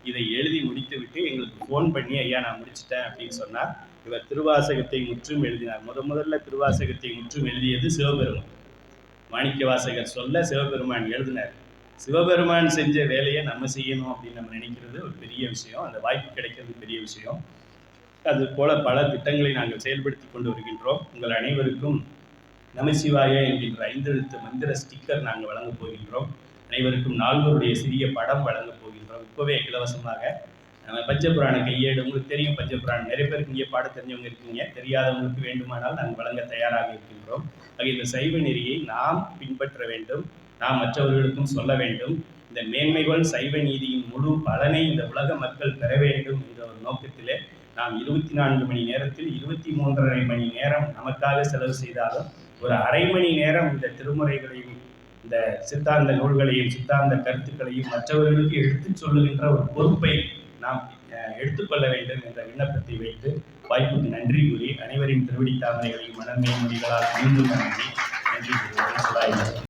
இதை எழுதி முடித்து விட்டு எங்களுக்கு ஃபோன் பண்ணி ஐயா நான் முடிச்சிட்டேன் அப்படின்னு சொன்னால், இவர் திருவாசகத்தை முற்றும் எழுதினார். முதல்ல திருவாசகத்தை முற்றும் எழுதியது சிவபெருமான். மாணிக்க வாசகர் சொல்ல சிவபெருமான் எழுதினார். சிவபெருமான் செஞ்ச வேலையை நம்ம செய்யணும் அப்படின்னு நம்ம நினைக்கிறது ஒரு பெரிய விஷயம். அந்த வாய்ப்பு கிடைக்கிறது பெரிய விஷயம். அது போல பல திட்டங்களை நாங்கள் செயல்படுத்தி கொண்டு வருகின்றோம். உங்கள் அனைவருக்கும் நமசிவாய என்கின்ற 5 எழுத்து மந்திர ஸ்டிக்கர் நாங்கள் வழங்கப் போகின்றோம். அனைவருக்கும் நால்வருடைய சிறிய படம் வழங்கப் போகின்றோம். இப்போவே இலவசமாக. பஞ்சபுராண கையேடு உங்களுக்கு தெரியும். பஞ்சபுராணம் நிறைய பேருக்கு இங்கே பாட தெரிஞ்சவங்க இருக்கீங்க. தெரியாதவங்களுக்கு வேண்டுமானால் நாங்கள் வழங்க தயாராக இருக்கின்றோம். ஆக இந்த சைவ நெறியை நாம் பின்பற்ற வேண்டும், நாம் மற்றவர்களுக்கும் சொல்ல வேண்டும். இந்த மேன்மைகள் சைவ நீதியின் முழு பலனை இந்த உலக மக்கள் பெற வேண்டும் என்ற ஒரு நோக்கத்திலே நாம் 24 மணி நேரத்தில் 23.5 மணி நேரம் நமக்காக செலவு செய்தாலும் ஒரு அரை மணி நேரம் இந்த திருமுறைகளையும் இந்த சித்தாந்த நூல்களையும் சித்தாந்த கருத்துக்களையும் மற்றவர்களுக்கு எடுத்துச் சொல்லுகின்ற ஒரு பொறுப்பை நாம் எடுத்துக்கொள்ள வேண்டும் என்ற விண்ணப்பத்தை வைத்து வாய்ப்புக்கு நன்றி கூறி அனைவரின் திருவடி தாமரைகளையும் மனமே முடிகளால் மீண்டும் நன்றி கூறுகிறேன்.